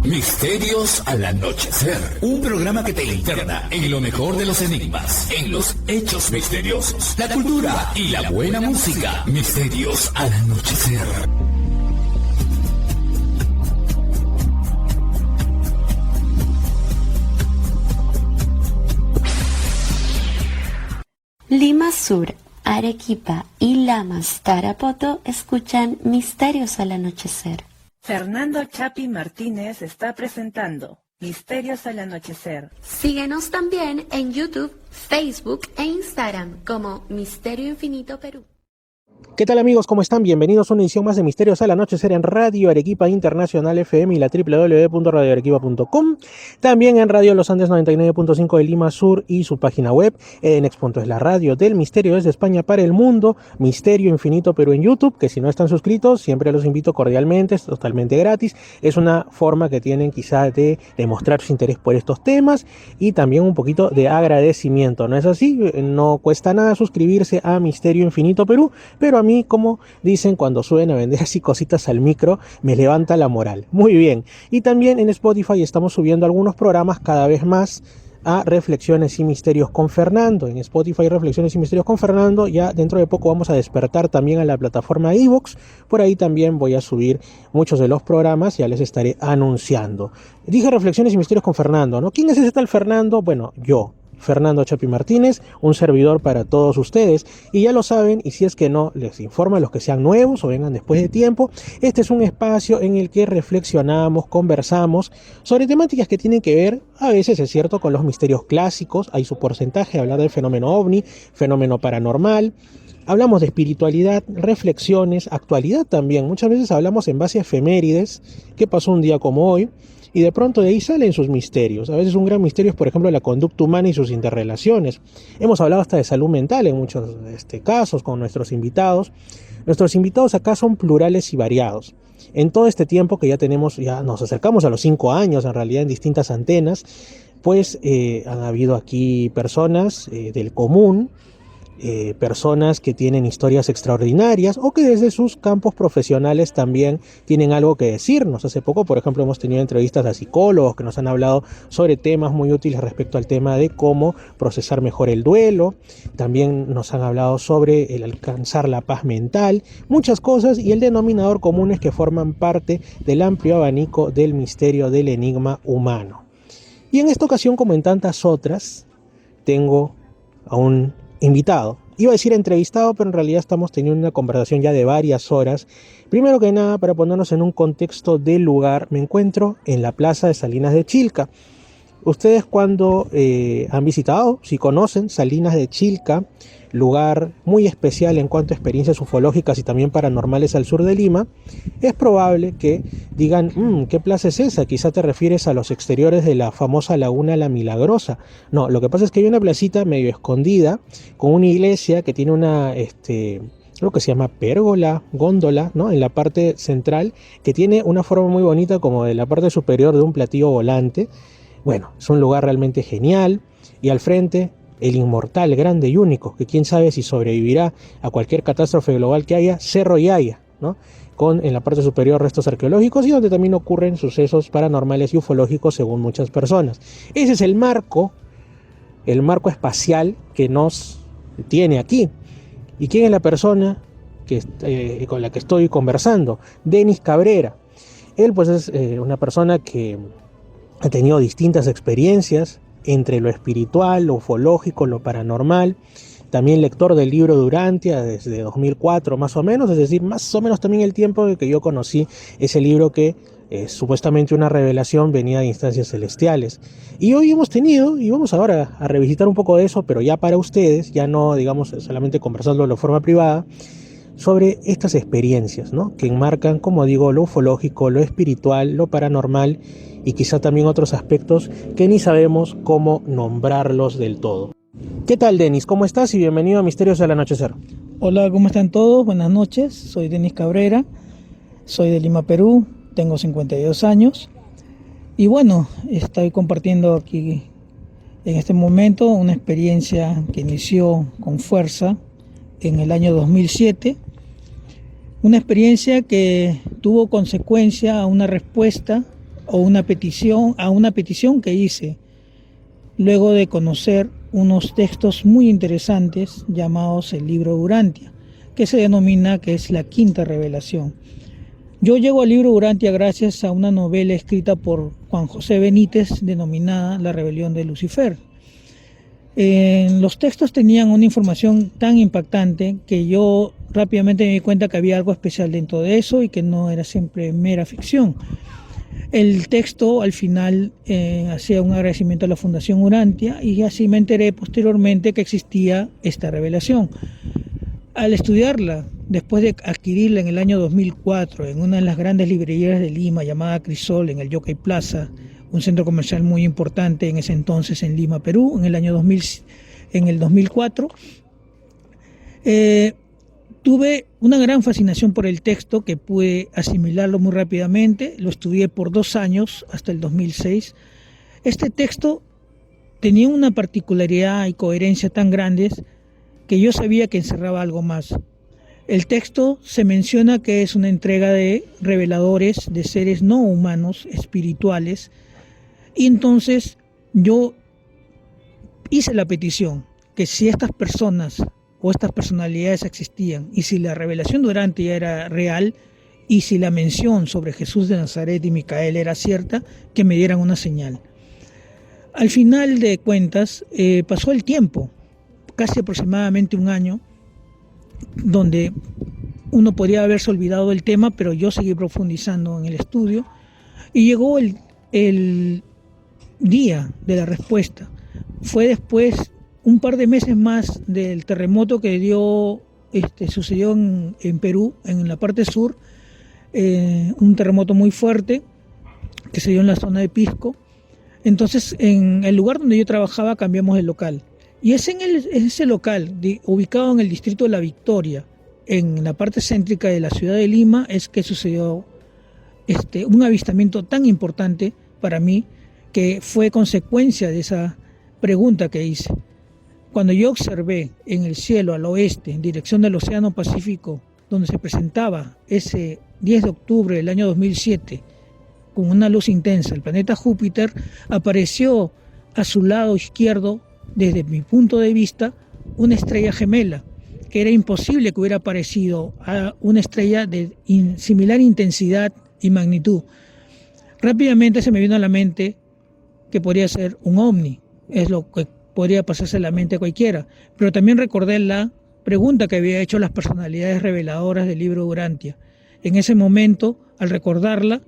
Misterios al anochecer, un programa que te interna en lo mejor de los enigmas, en los hechos misteriosos, la cultura y la buena música. Misterios al anochecer. Lima Sur, Arequipa y Lamas, Tarapoto escuchan Misterios al anochecer. Fernando Chapi Martínez está presentando Misterios al anochecer. Síguenos también en YouTube, Facebook e Instagram como Misterio Infinito Perú. ¿Qué tal amigos? ¿Cómo están? Bienvenidos a una edición más de Misterios al Anochecer en Radio Arequipa Internacional FM y la www.radioarequipa.com. También en Radio Los Andes 99.5 de Lima Sur y su página web EDENEX. Es la radio del misterio desde España para el mundo. Misterio Infinito Perú en YouTube, que si no están suscritos siempre los invito cordialmente, es totalmente gratis. Es una forma que tienen quizá de demostrar su interés por estos temas y también un poquito de agradecimiento. ¿No es así? No cuesta nada suscribirse a Misterio Infinito Perú, pero a mí, como dicen cuando suben a vender así cositas al micro, me levanta la moral. Muy bien. Y también en Spotify estamos subiendo algunos programas cada vez más a Reflexiones y Misterios con Fernando. En Spotify Reflexiones y Misterios con Fernando. Ya dentro de poco vamos a despertar también a la plataforma iVoox. Por ahí también voy a subir muchos de los programas, ya les estaré anunciando. Dije Reflexiones y Misterios con Fernando, ¿no? ¿Quién es ese tal Fernando? Bueno, yo, Fernando Chapi Martínez, un servidor para todos ustedes, y ya lo saben, y si es que no, les informo a los que sean nuevos o vengan después de tiempo. Este es un espacio en el que reflexionamos, conversamos sobre temáticas que tienen que ver, a veces es cierto, con los misterios clásicos. Hay su porcentaje, hablar del fenómeno ovni, fenómeno paranormal. Hablamos de espiritualidad, reflexiones, actualidad también. Muchas veces hablamos en base a efemérides, qué pasó un día como hoy, y de pronto de ahí salen sus misterios. A veces un gran misterio es, por ejemplo, la conducta humana y sus interrelaciones. Hemos hablado hasta de salud mental en muchos casos con nuestros invitados. Nuestros invitados acá son plurales y variados. En todo este tiempo que ya tenemos, ya nos acercamos a los 5 años en realidad en distintas antenas, pues han habido aquí personas del común, personas que tienen historias extraordinarias o que desde sus campos profesionales también tienen algo que decirnos. Hace poco, por ejemplo, hemos tenido entrevistas a psicólogos que nos han hablado sobre temas muy útiles respecto al tema de cómo procesar mejor el duelo. También nos han hablado sobre el alcanzar la paz mental, muchas cosas, y el denominador común es que forman parte del amplio abanico del misterio del enigma humano. Y en esta ocasión, como en tantas otras, tengo a un invitado. Iba a decir entrevistado, pero en realidad estamos teniendo una conversación ya de varias horas. Primero que nada, para ponernos en un contexto del lugar, me encuentro en la Plaza de Salinas de Chilca. Ustedes cuando han visitado, si conocen Salinas de Chilca, lugar muy especial en cuanto a experiencias ufológicas y también paranormales al sur de Lima, es probable que digan, ¿qué plaza es esa? Quizá te refieres a los exteriores de la famosa Laguna La Milagrosa. No, lo que pasa es que hay una placita medio escondida con una iglesia que tiene una, lo que se llama pérgola, góndola, ¿no? En la parte central, que tiene una forma muy bonita como de la parte superior de un platillo volante. Bueno, es un lugar realmente genial, y al frente el inmortal, grande y único, que quién sabe si sobrevivirá a cualquier catástrofe global que haya, Cerro Yaya, ¿no? Con en la parte superior restos arqueológicos y donde también ocurren sucesos paranormales y ufológicos según muchas personas. Ese es el marco espacial que nos tiene aquí. ¿Y quién es la persona con la que estoy conversando? Denis Cabrera. Él pues es una persona que ha tenido distintas experiencias entre lo espiritual, lo ufológico, lo paranormal. También lector del libro de Urantia desde 2004 más o menos, es decir, más o menos también el tiempo en que yo conocí ese libro que supuestamente una revelación venía de instancias celestiales. Y hoy hemos tenido, y vamos ahora a revisitar un poco de eso, pero ya para ustedes, ya no digamos solamente conversando de forma privada, sobre estas experiencias, ¿no? Que enmarcan, como digo, lo ufológico, lo espiritual, lo paranormal y quizá también otros aspectos que ni sabemos cómo nombrarlos del todo. ¿Qué tal, Denis? ¿Cómo estás? Y bienvenido a Misterios al Anochecer. Hola, ¿cómo están todos? Buenas noches, soy Denis Cabrera, soy de Lima, Perú, tengo 52 años y bueno, estoy compartiendo aquí en este momento una experiencia que inició con fuerza en el año 2007, una experiencia que tuvo consecuencia a una respuesta a una petición que hice luego de conocer unos textos muy interesantes llamados el libro Urantia, que se denomina que es la quinta revelación. Yo llego al libro Urantia gracias a una novela escrita por Juan José Benítez denominada La rebelión de Lucifer. Los textos tenían una información tan impactante que yo rápidamente me di cuenta que había algo especial dentro de eso y que no era siempre mera ficción. El texto al final hacía un agradecimiento a la Fundación Urantia y así me enteré posteriormente que existía esta revelación. Al estudiarla, después de adquirirla en el año 2004 en una de las grandes librerías de Lima llamada Crisol en el Yockey Plaza, un centro comercial muy importante en ese entonces en Lima, Perú, en el 2004, tuve una gran fascinación por el texto que pude asimilarlo muy rápidamente. Lo estudié por 2 años hasta el 2006. Este texto tenía una particularidad y coherencia tan grandes que yo sabía que encerraba algo más. El texto se menciona que es una entrega de reveladores de seres no humanos, espirituales, y entonces yo hice la petición que si estas personas o estas personalidades existían y si la revelación durante ya era real y si la mención sobre Jesús de Nazaret y Micael era cierta, que me dieran una señal. Al final de cuentas pasó el tiempo, casi aproximadamente 1 año, donde uno podría haberse olvidado del tema, pero yo seguí profundizando en el estudio y llegó el día de la respuesta. Fue después, un par de meses más del terremoto que sucedió en Perú, en la parte sur, un terremoto muy fuerte que se dio en la zona de Pisco. Entonces, en el lugar donde yo trabajaba cambiamos de local. Y es en ese local, ubicado en el distrito de La Victoria, en la parte céntrica de la ciudad de Lima, es que sucedió un avistamiento tan importante para mí, que fue consecuencia de esa pregunta que hice. Cuando yo observé en el cielo al oeste, en dirección del Océano Pacífico, donde se presentaba ese 10 de octubre del año 2007, con una luz intensa, el planeta Júpiter, apareció a su lado izquierdo, desde mi punto de vista, una estrella gemela, que era imposible que hubiera aparecido a una estrella de similar intensidad y magnitud. Rápidamente se me vino a la mente que podría ser un ovni, es lo que podría pasarse a la mente a cualquiera, pero también recordé la pregunta que había hecho las personalidades reveladoras del libro Urantia. En ese momento, al recordarla,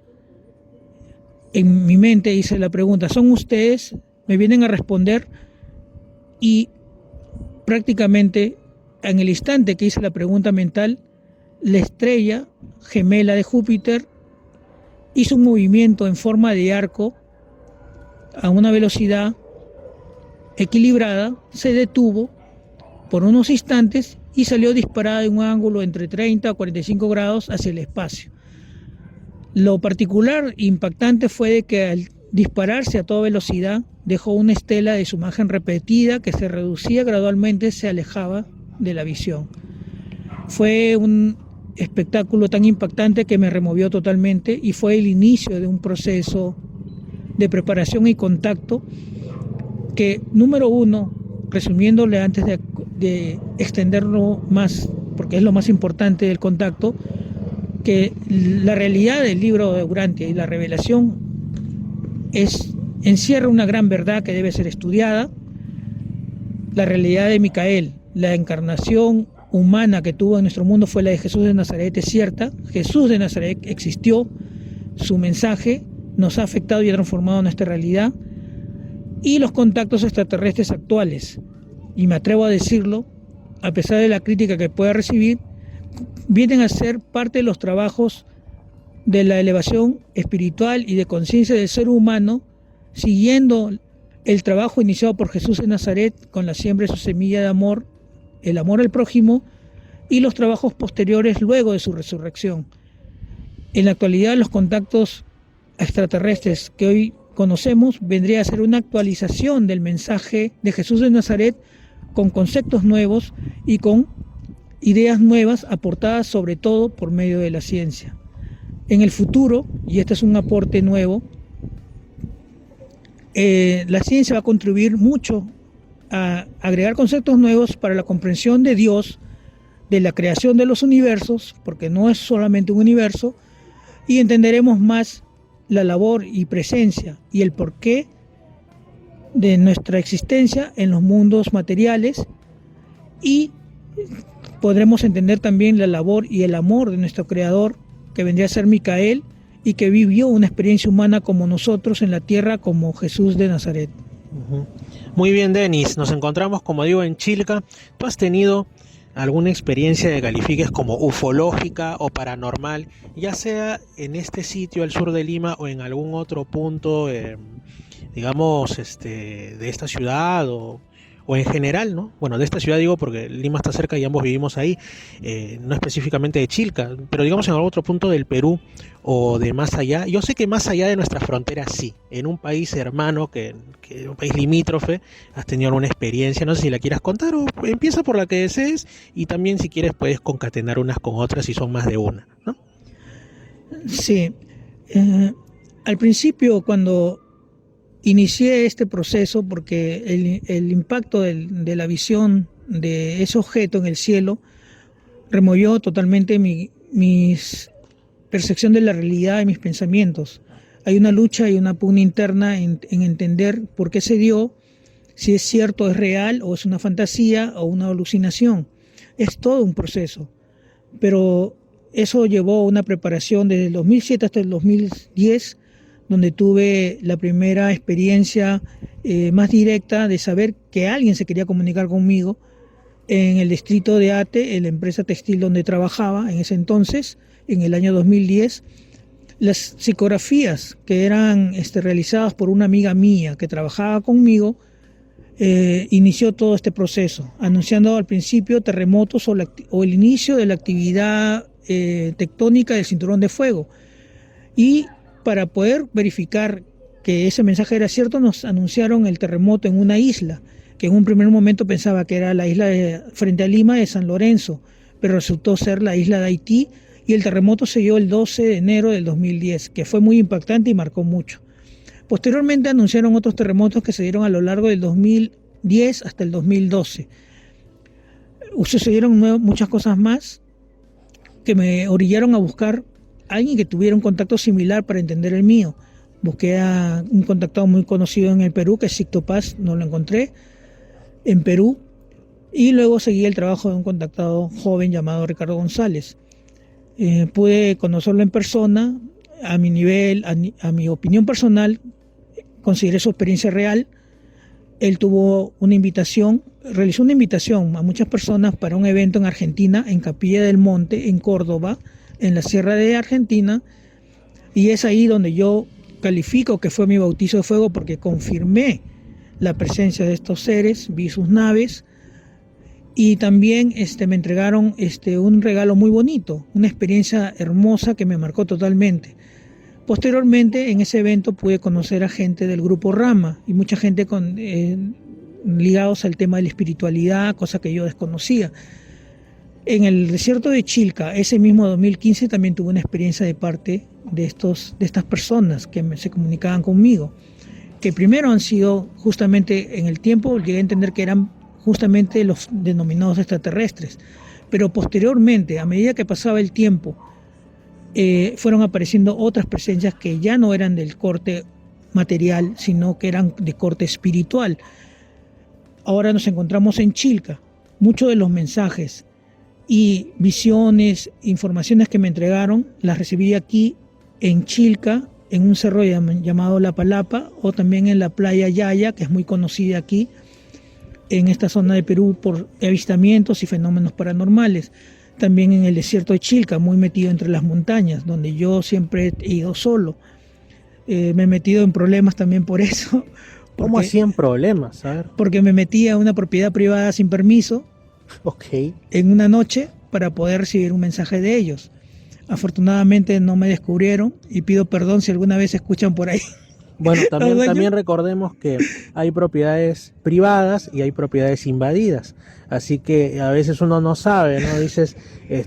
en mi mente hice la pregunta: ¿son ustedes? Me vienen a responder, y prácticamente en el instante que hice la pregunta mental, la estrella gemela de Júpiter hizo un movimiento en forma de arco a una velocidad equilibrada, se detuvo por unos instantes y salió disparada de un ángulo entre 30 a 45 grados hacia el espacio. Lo particular e impactante fue de que al dispararse a toda velocidad dejó una estela de su imagen repetida que se reducía gradualmente, se alejaba de la visión. Fue un espectáculo tan impactante que me removió totalmente y fue el inicio de un proceso de preparación y contacto que, número uno, resumiéndole antes de extenderlo más, porque es lo más importante del contacto, que la realidad del libro de Urantia y la revelación encierra una gran verdad que debe ser estudiada. La realidad de Micael, la encarnación humana que tuvo en nuestro mundo fue la de Jesús de Nazaret, es cierta. Jesús de Nazaret existió, su mensaje nos ha afectado y ha transformado nuestra realidad. Y los contactos extraterrestres actuales, y me atrevo a decirlo, a pesar de la crítica que pueda recibir, vienen a ser parte de los trabajos de la elevación espiritual y de conciencia del ser humano, siguiendo el trabajo iniciado por Jesús de Nazaret con la siembra de su semilla de amor, el amor al prójimo, y los trabajos posteriores luego de su resurrección. En la actualidad, los contactos extraterrestres que hoy conocemos vendría a ser una actualización del mensaje de Jesús de Nazaret con conceptos nuevos y con ideas nuevas aportadas sobre todo por medio de la ciencia. En el futuro, y este es un aporte nuevo, La ciencia va a contribuir mucho a agregar conceptos nuevos para la comprensión de Dios, de la creación de los universos, porque no es solamente un universo, y entenderemos más la labor y presencia y el porqué de nuestra existencia en los mundos materiales, y podremos entender también la labor y el amor de nuestro Creador, que vendría a ser Micael, y que vivió una experiencia humana como nosotros en la tierra, como Jesús de Nazaret. Muy bien, Denis, nos encontramos, como digo, en Chilca. ¿Tú has tenido alguna experiencia que califiques como ufológica o paranormal, ya sea en este sitio al sur de Lima o en algún otro punto, digamos, de esta ciudad o en general, ¿no? Bueno, de esta ciudad digo porque Lima está cerca y ambos vivimos ahí, no específicamente de Chilca, pero digamos en algún otro punto del Perú o de más allá. Yo sé que más allá de nuestras fronteras sí, en un país hermano, que un país limítrofe, has tenido alguna experiencia, no sé si la quieras contar o empieza por la que desees, y también si quieres puedes concatenar unas con otras si son más de una, ¿no? Sí, al principio cuando inicié este proceso, porque el impacto de la visión de ese objeto en el cielo removió totalmente mi percepción de la realidad y mis pensamientos. Hay una lucha y una pugna interna en entender por qué se dio, si es cierto, es real o es una fantasía o una alucinación. Es todo un proceso, pero eso llevó a una preparación desde el 2007 hasta el 2010, donde tuve la primera experiencia más directa de saber que alguien se quería comunicar conmigo en el distrito de Ate, en la empresa textil donde trabajaba en ese entonces, en el año 2010. Las psicografías que eran realizadas por una amiga mía que trabajaba conmigo, inició todo este proceso, anunciando al principio terremotos o el inicio de la actividad tectónica del cinturón de fuego. Y para poder verificar que ese mensaje era cierto, nos anunciaron el terremoto en una isla, que en un primer momento pensaba que era la isla frente a Lima de San Lorenzo, pero resultó ser la isla de Haití, y el terremoto se dio el 12 de enero del 2010, que fue muy impactante y marcó mucho. Posteriormente anunciaron otros terremotos que se dieron a lo largo del 2010 hasta el 2012. Sucedieron muchas cosas más que me orillaron a buscar a alguien que tuviera un contacto similar para entender el mío. Busqué a un contactado muy conocido en el Perú, que es Sicto Paz, no lo encontré en Perú, y luego seguí el trabajo de un contactado joven llamado Ricardo González. Pude conocerlo en persona, a mi nivel, a mi opinión personal, consideré su experiencia real. Él tuvo una invitación, realizó una invitación a muchas personas para un evento en Argentina, en Capilla del Monte, en Córdoba, en la Sierra de Argentina, y es ahí donde yo califico que fue mi bautizo de fuego, porque confirmé la presencia de estos seres, vi sus naves, y también me entregaron un regalo muy bonito, una experiencia hermosa que me marcó totalmente. Posteriormente, en ese evento pude conocer a gente del grupo Rama y mucha gente ligados al tema de la espiritualidad, cosa que yo desconocía. En el desierto de Chilca, ese mismo 2015, también tuve una experiencia de parte de estas personas que se comunicaban conmigo, que primero han sido justamente en el tiempo, llegué a entender que eran justamente los denominados extraterrestres, pero posteriormente, a medida que pasaba el tiempo, fueron apareciendo otras presencias que ya no eran del corte material, sino que eran de corte espiritual. Ahora nos encontramos en Chilca. Muchos de los mensajes y visiones, informaciones que me entregaron, las recibí aquí en Chilca, en un cerro llamado La Palapa, o también en la playa Yaya, que es muy conocida aquí, en esta zona de Perú, por avistamientos y fenómenos paranormales. También en el desierto de Chilca, muy metido entre las montañas, donde yo siempre he ido solo. Me he metido en problemas también por eso. ¿Cómo hacían problemas? A ver. Porque me metí a una propiedad privada sin permiso, en una noche, para poder recibir un mensaje de ellos. Afortunadamente no me descubrieron, y pido perdón si alguna vez escuchan por ahí. Bueno, Los dueños. también recordemos que hay propiedades privadas y hay propiedades invadidas. Así que a veces uno no sabe, ¿no? Dices,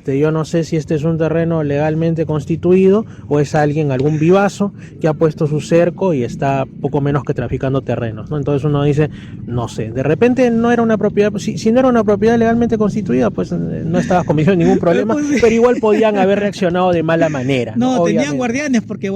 yo no sé si este es un terreno legalmente constituido o es alguien, algún vivazo que ha puesto su cerco y está poco menos que traficando terrenos, ¿no? Entonces uno dice, no sé, de repente no era una propiedad, si no era una propiedad legalmente constituida, pues no estabas cometiendo ningún problema, Pues, pero igual podían haber reaccionado de mala manera, ¿no? no, tenían Obviamente. guardianes porque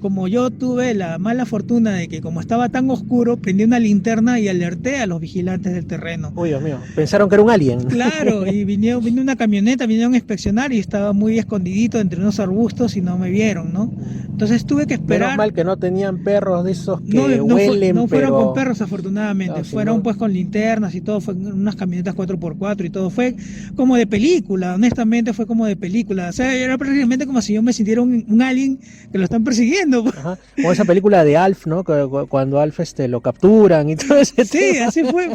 como yo tuve la mala fortuna de que como estaba tan oscuro, prendí una linterna y alerté a los vigilantes del terreno. Uy, Dios mío, pensaron que era un alien. Claro, y vino una camioneta, vinieron a inspeccionar y estaba muy escondidito entre unos arbustos y no me vieron, ¿no? Entonces tuve que Menos esperar. mal que no tenían perros de esos que No huelen, no fueron pero... con perros afortunadamente, No, si fueron no- pues con linternas y todo, fue en unas camionetas 4x4 y todo, fue como de película, honestamente fue como de película, o sea, era prácticamente como si yo me sintiera un alien que lo están persiguiendo. Ajá. O esa película de Alf, ¿no? Cuando Alf lo capturan y todo ese Sí, tema. así fue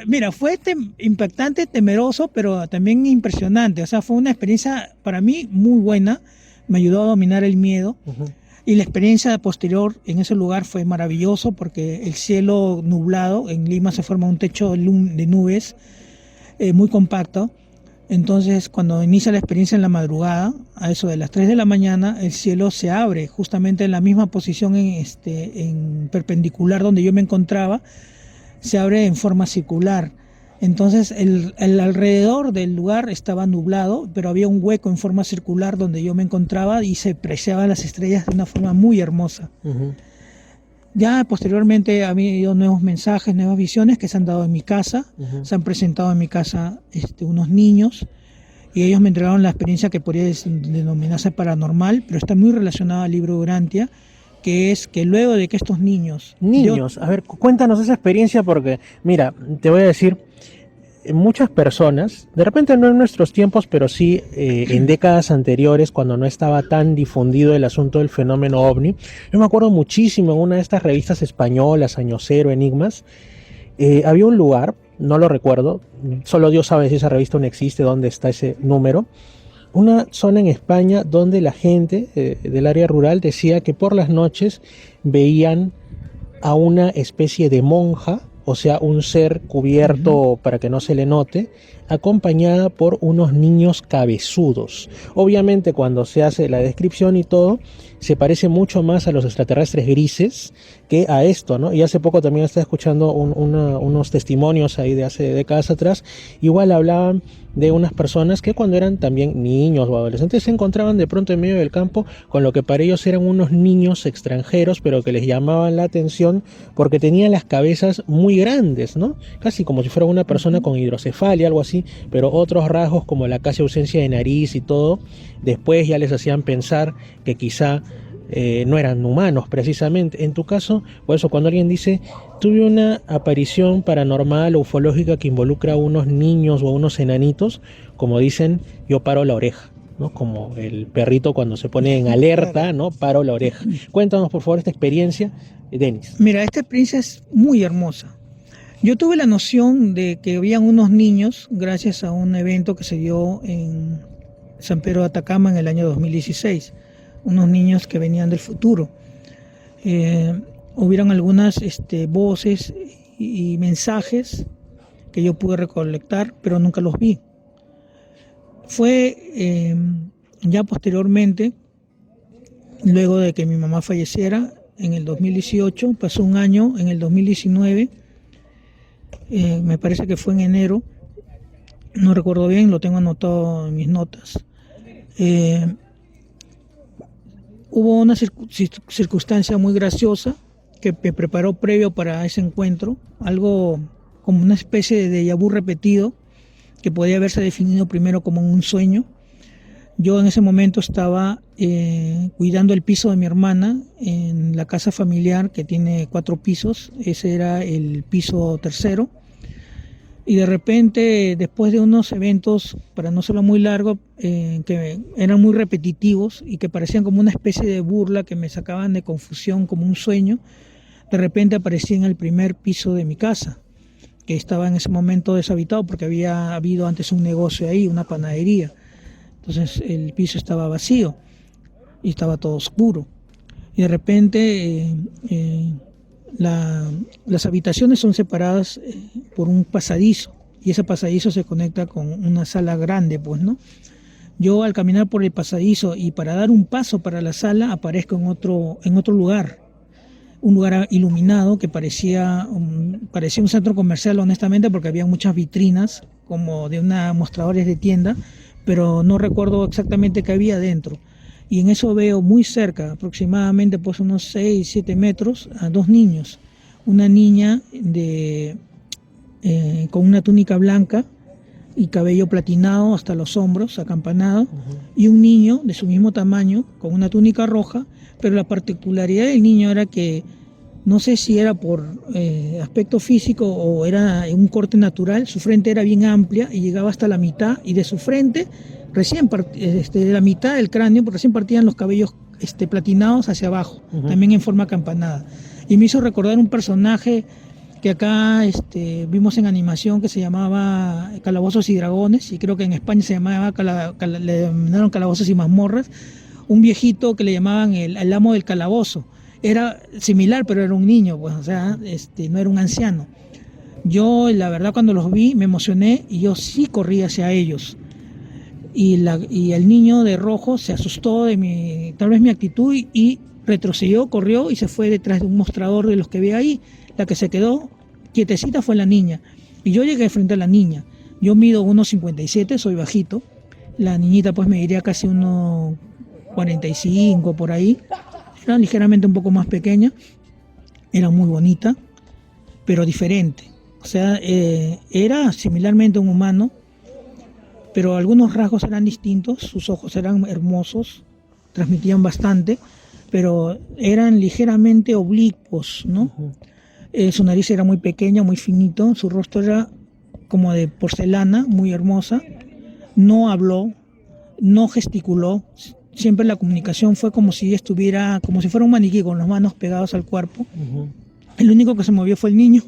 mira, fue impactante, temeroso, pero también impresionante, o sea, fue una experiencia para mí muy buena, me ayudó a dominar el miedo. Ujú. Y la experiencia posterior en ese lugar fue maravilloso porque el cielo nublado, en Lima se forma un techo de nubes muy compacto. Entonces, cuando inicia la experiencia en la madrugada, a eso de las 3 de la mañana, el cielo se abre justamente en la misma posición en perpendicular donde yo me encontraba, se abre en forma circular. Entonces el alrededor del lugar estaba nublado, pero había un hueco en forma circular donde yo me encontraba y se apreciaban las estrellas de una forma muy hermosa. Ujú. Ya posteriormente ha habido nuevos mensajes, nuevas visiones que se han dado en mi casa, Ujú. se han presentado en mi casa unos niños y ellos me entregaron la experiencia que podría denominarse paranormal, pero está muy relacionada al libro Urantia, que es que luego de que estos niños... Niños, a ver, cuéntanos esa experiencia porque, mira, te voy a decir, muchas personas, de repente no en nuestros tiempos, pero sí en décadas anteriores, cuando no estaba tan difundido el asunto del fenómeno ovni, yo me acuerdo muchísimo en una de estas revistas españolas, Año Cero, Enigmas, había un lugar, no lo recuerdo, solo Dios sabe si esa revista aún existe, dónde está ese número, una zona en España donde la gente del área rural decía que por las noches veían a una especie de monja, o sea, un ser cubierto para que no se le note, acompañada por unos niños cabezudos. Obviamente cuando se hace la descripción y todo, se parece mucho más a los extraterrestres grises que a esto, ¿no? Y hace poco también estaba escuchando unos testimonios ahí de hace décadas atrás, igual hablaban de unas personas que cuando eran también niños o adolescentes se encontraban de pronto en medio del campo con lo que para ellos eran unos niños extranjeros, pero que les llamaban la atención porque tenían las cabezas muy grandes, ¿no? Casi como si fuera una persona con hidrocefalia, algo así, pero otros rasgos como la casi ausencia de nariz y todo, después ya les hacían pensar que quizá no eran humanos precisamente. En tu caso, por eso cuando alguien dice tuve una aparición paranormal o ufológica que involucra a unos niños o a unos enanitos, como dicen, yo paro la oreja, ¿no? Como el perrito cuando se pone en alerta, ¿no? Paro la oreja. Cuéntanos por favor esta experiencia, Denis. Mira, esta experiencia es muy hermosa. Yo tuve la noción de que habían unos niños gracias a un evento que se dio en San Pedro de Atacama en el año 2016, unos niños que venían del futuro. Hubieron algunas voces y mensajes que yo pude recolectar, pero nunca los vi. Fue ya posteriormente, luego de que mi mamá falleciera, en el 2018, pasó un año, en el 2019, me parece que fue en enero, no recuerdo bien, lo tengo anotado en mis notas. Hubo una circunstancia muy graciosa que me preparó previo para ese encuentro, algo como una especie de déjà vu repetido, que podía haberse definido primero como un sueño. Yo en ese momento estaba cuidando el piso de mi hermana en la casa familiar que tiene 4 pisos, ese era el piso tercero. Y de repente, después de unos eventos, para no serlo muy largo, que eran muy repetitivos y que parecían como una especie de burla que me sacaban de confusión como un sueño, de repente aparecí en el primer piso de mi casa, que estaba en ese momento deshabitado porque había habido antes un negocio ahí, una panadería. Entonces el piso estaba vacío y estaba todo oscuro. y de repente las habitaciones son separadas por un pasadizo, y ese pasadizo se conecta con una sala grande, pues, ¿no? Yo al caminar por el pasadizo y para dar un paso para la sala aparezco en otro lugar, un lugar iluminado que parecía un centro comercial, honestamente, porque había muchas vitrinas como de mostradores de tienda, pero no recuerdo exactamente qué había dentro. Y en eso veo muy cerca, aproximadamente pues unos 6, 7 metros, a dos niños. Una niña con una túnica blanca y cabello platinado hasta los hombros, acampanado, y un niño de su mismo tamaño, con una túnica roja, pero la particularidad del niño era que, no sé si era por aspecto físico o era un corte natural, su frente era bien amplia y llegaba hasta la mitad, y de su frente, de la mitad del cráneo, porque recién partían los cabellos platinados hacia abajo, también en forma acampanada. Y me hizo recordar un personaje que acá vimos en animación que se llamaba Calabozos y Dragones, y creo que en España se llamaba le denominaron Calabozos y Mazmorras, un viejito que le llamaban el amo del calabozo. Era similar, pero era un niño, pues, o sea, no era un anciano. Yo, la verdad, cuando los vi me emocioné y yo sí corrí hacia ellos. Y el niño de rojo se asustó de tal vez mi actitud, y retrocedió, corrió y se fue detrás de un mostrador de los que ve ahí. La que se quedó quietecita fue la niña. Y yo llegué frente a la niña. Yo mido 1,57, soy bajito. La niñita pues me diría casi 1,45 por ahí. Era ligeramente un poco más pequeña. Era muy bonita, pero diferente. O sea, era similarmente un humano, pero algunos rasgos eran distintos. Sus ojos eran hermosos, transmitían bastante, pero eran ligeramente oblicuos, ¿no? Su nariz era muy pequeña, muy finito, su rostro era como de porcelana, muy hermosa. No habló, no gesticuló, siempre la comunicación fue como si fuera un maniquí con las manos pegadas al cuerpo. El único que se movió fue el niño.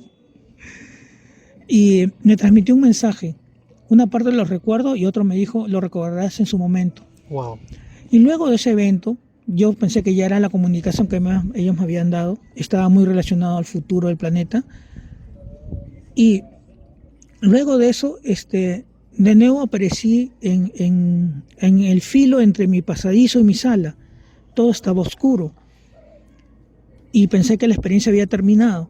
Y me transmitió un mensaje. Una parte lo recuerdo y otro me dijo, lo recordarás en su momento. Wow. Y luego de ese evento, yo pensé que ya era la comunicación que ellos me habían dado. Estaba muy relacionado al futuro del planeta. Y luego de eso, de nuevo aparecí en el filo entre mi pasadizo y mi sala. Todo estaba oscuro. Y pensé que la experiencia había terminado.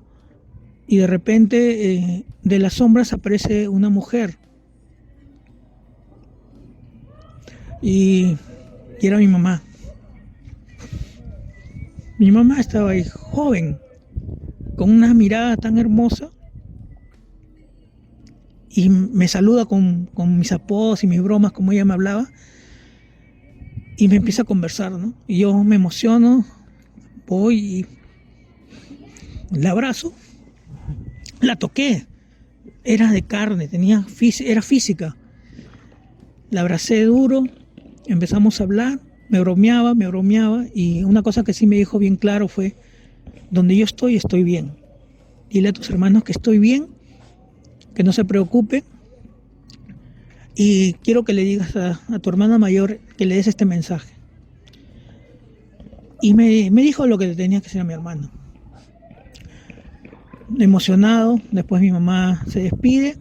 Y de repente, de las sombras aparece una mujer. Y era mi mamá. Mi mamá estaba ahí, joven, con una mirada tan hermosa, y me saluda con mis apodos y mis bromas, como ella me hablaba, y me empieza a conversar, ¿no? Y yo me emociono, voy y la abrazo, la toqué, era de carne, era física, la abracé duro, empezamos a hablar. Me bromeaba, y una cosa que sí me dijo bien claro fue, donde yo estoy bien. Dile a tus hermanos que estoy bien, que no se preocupen, y quiero que le digas a tu hermana mayor que le des este mensaje. Y me dijo lo que le tenía que decir a mi hermano. Emocionado, después mi mamá se despide.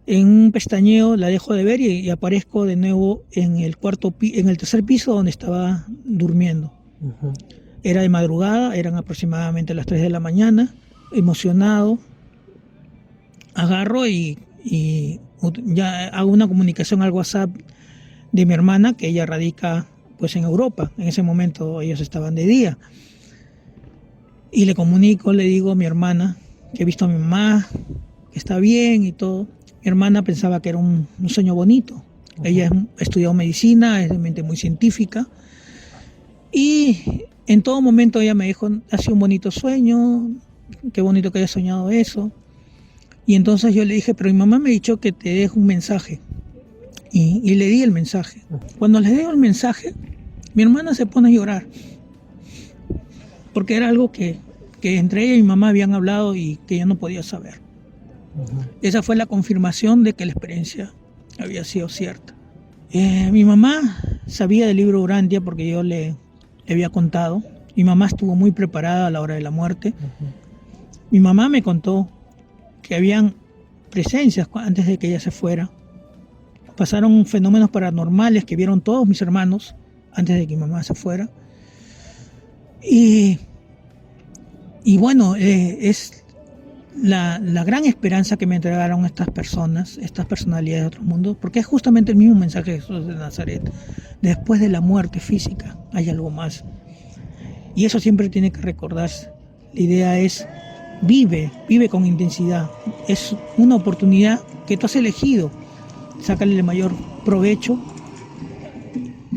En un pestañeo la dejo de ver y aparezco de nuevo en el tercer piso donde estaba durmiendo. Era de madrugada, eran aproximadamente las 3 de la mañana, emocionado. Agarro y ya hago una comunicación al WhatsApp de mi hermana, que ella radica pues en Europa. En ese momento ellos estaban de día. Y le digo a mi hermana que he visto a mi mamá, que está bien y todo. Mi hermana pensaba que era un sueño bonito. Ella estudió medicina, es de mente muy científica. Y en todo momento ella me dijo, ha sido un bonito sueño, qué bonito que hayas soñado eso. Y entonces yo le dije, pero mi mamá me ha dicho que te dejo un mensaje. Y le di el mensaje. Cuando le dejo el mensaje, mi hermana se pone a llorar. Porque era algo que entre ella y mi mamá habían hablado y que ella no podía saber. Esa fue la confirmación de que la experiencia había sido cierta. Mi mamá sabía del libro Urantia porque yo le había contado. Mi mamá estuvo muy preparada a la hora de la muerte. Mi mamá me contó que habían presencias antes de que ella se fuera. Pasaron fenómenos paranormales que vieron todos mis hermanos antes de que mi mamá se fuera. Y bueno, es la gran esperanza que me entregaron estas personas, estas personalidades de otros mundos, porque es justamente el mismo mensaje de Jesús de Nazaret. Después de la muerte física hay algo más. Y eso siempre tiene que recordarse. La idea es, vive con intensidad. Es una oportunidad que tú has elegido. Sácale el mayor provecho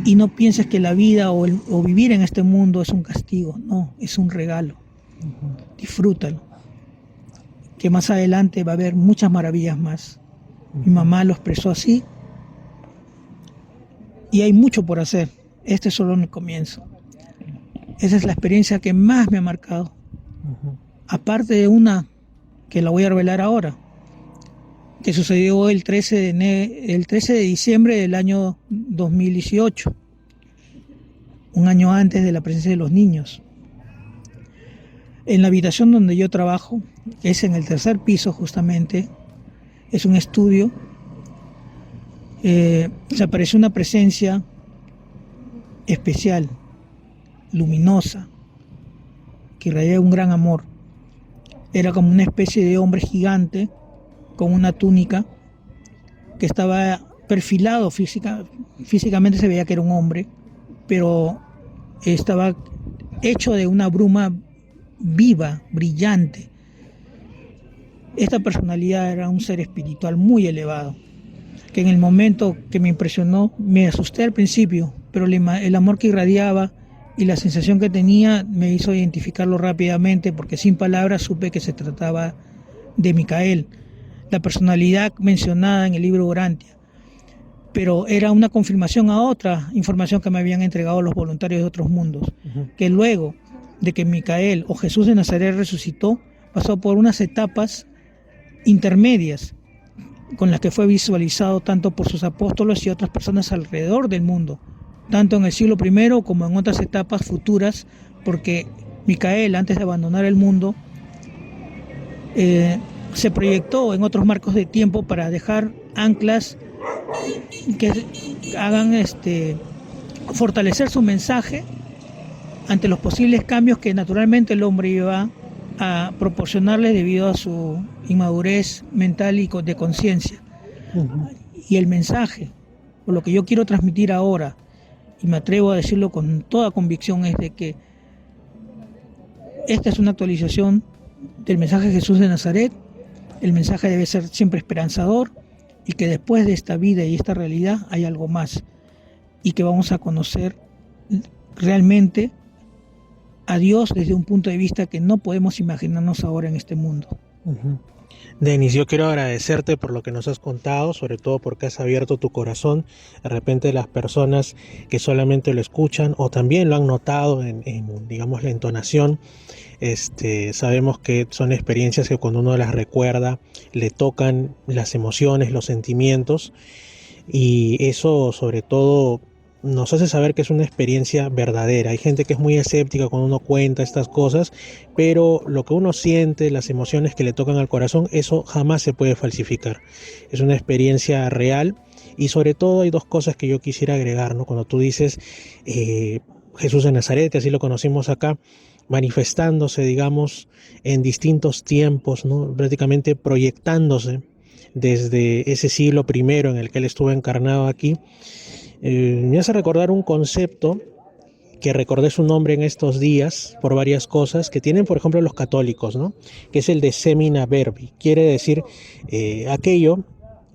y no pienses que la vida o vivir en este mundo es un castigo. No, es un regalo. Disfrútalo. Que más adelante va a haber muchas maravillas más. Mi mamá lo expresó así y hay mucho por hacer. Este es solo el comienzo. Esa es la experiencia que más me ha marcado. Aparte de una que la voy a revelar ahora, que sucedió el 13 de diciembre del año 2018, un año antes de la presencia de los niños. En la habitación donde yo trabajo, es en el tercer piso justamente, es un estudio, se apareció una presencia especial, luminosa, que irradiaba un gran amor. Era como una especie de hombre gigante con una túnica que estaba perfilado físicamente, se veía que era un hombre, pero estaba hecho de una bruma viva, brillante. Esta personalidad era un ser espiritual muy elevado, que en el momento que me impresionó, me asusté al principio, pero el amor que irradiaba y la sensación que tenía me hizo identificarlo rápidamente, porque sin palabras supe que se trataba de Micael, la personalidad mencionada en el libro Urantia. Pero era una confirmación a otra información que me habían entregado los voluntarios de otros mundos, que luego de que Micael o Jesús de Nazaret resucitó, pasó por unas etapas intermedias con las que fue visualizado tanto por sus apóstoles y otras personas alrededor del mundo, tanto en el siglo I como en otras etapas futuras, porque Micael, antes de abandonar el mundo, se proyectó en otros marcos de tiempo para dejar anclas que hagan fortalecer su mensaje ante los posibles cambios que naturalmente el hombre iba a proporcionarle debido a su inmadurez mental y de conciencia. Y el mensaje, o lo que yo quiero transmitir ahora, y me atrevo a decirlo con toda convicción, es de que esta es una actualización del mensaje de Jesús de Nazaret. El mensaje debe ser siempre esperanzador, y que después de esta vida y esta realidad hay algo más, y que vamos a conocer realmente a Dios desde un punto de vista que no podemos imaginarnos ahora en este mundo. Denis, yo quiero agradecerte por lo que nos has contado, sobre todo porque has abierto tu corazón. De repente las personas que solamente lo escuchan o también lo han notado en digamos, la entonación, sabemos que son experiencias que cuando uno las recuerda le tocan las emociones, los sentimientos, y eso sobre todo nos hace saber que es una experiencia verdadera. Hay gente que es muy escéptica cuando uno cuenta estas cosas, pero lo que uno siente, las emociones que le tocan al corazón, eso jamás se puede falsificar. Es una experiencia real, y sobre todo hay dos cosas que yo quisiera agregar, ¿no? Cuando tú dices Jesús de Nazaret, que así lo conocimos acá, manifestándose, digamos, en distintos tiempos, ¿no? Prácticamente proyectándose desde ese siglo I en el que él estuvo encarnado aquí. Me hace recordar un concepto que recordé su nombre en estos días por varias cosas que tienen, por ejemplo, los católicos, ¿no? Que es el de semina verbi. Quiere decir aquello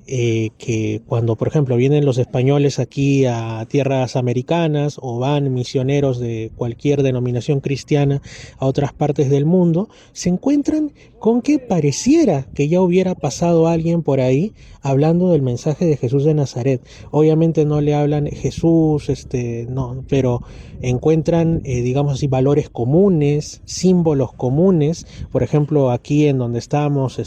que cuando, por ejemplo, vienen los españoles aquí a tierras americanas o van misioneros de cualquier denominación cristiana a otras partes del mundo, se encuentran con que pareciera que ya hubiera pasado alguien por ahí hablando del mensaje de Jesús de Nazaret. Obviamente no le hablan Jesús, no, pero encuentran, digamos así, valores comunes, símbolos comunes. Por ejemplo, aquí en donde estamos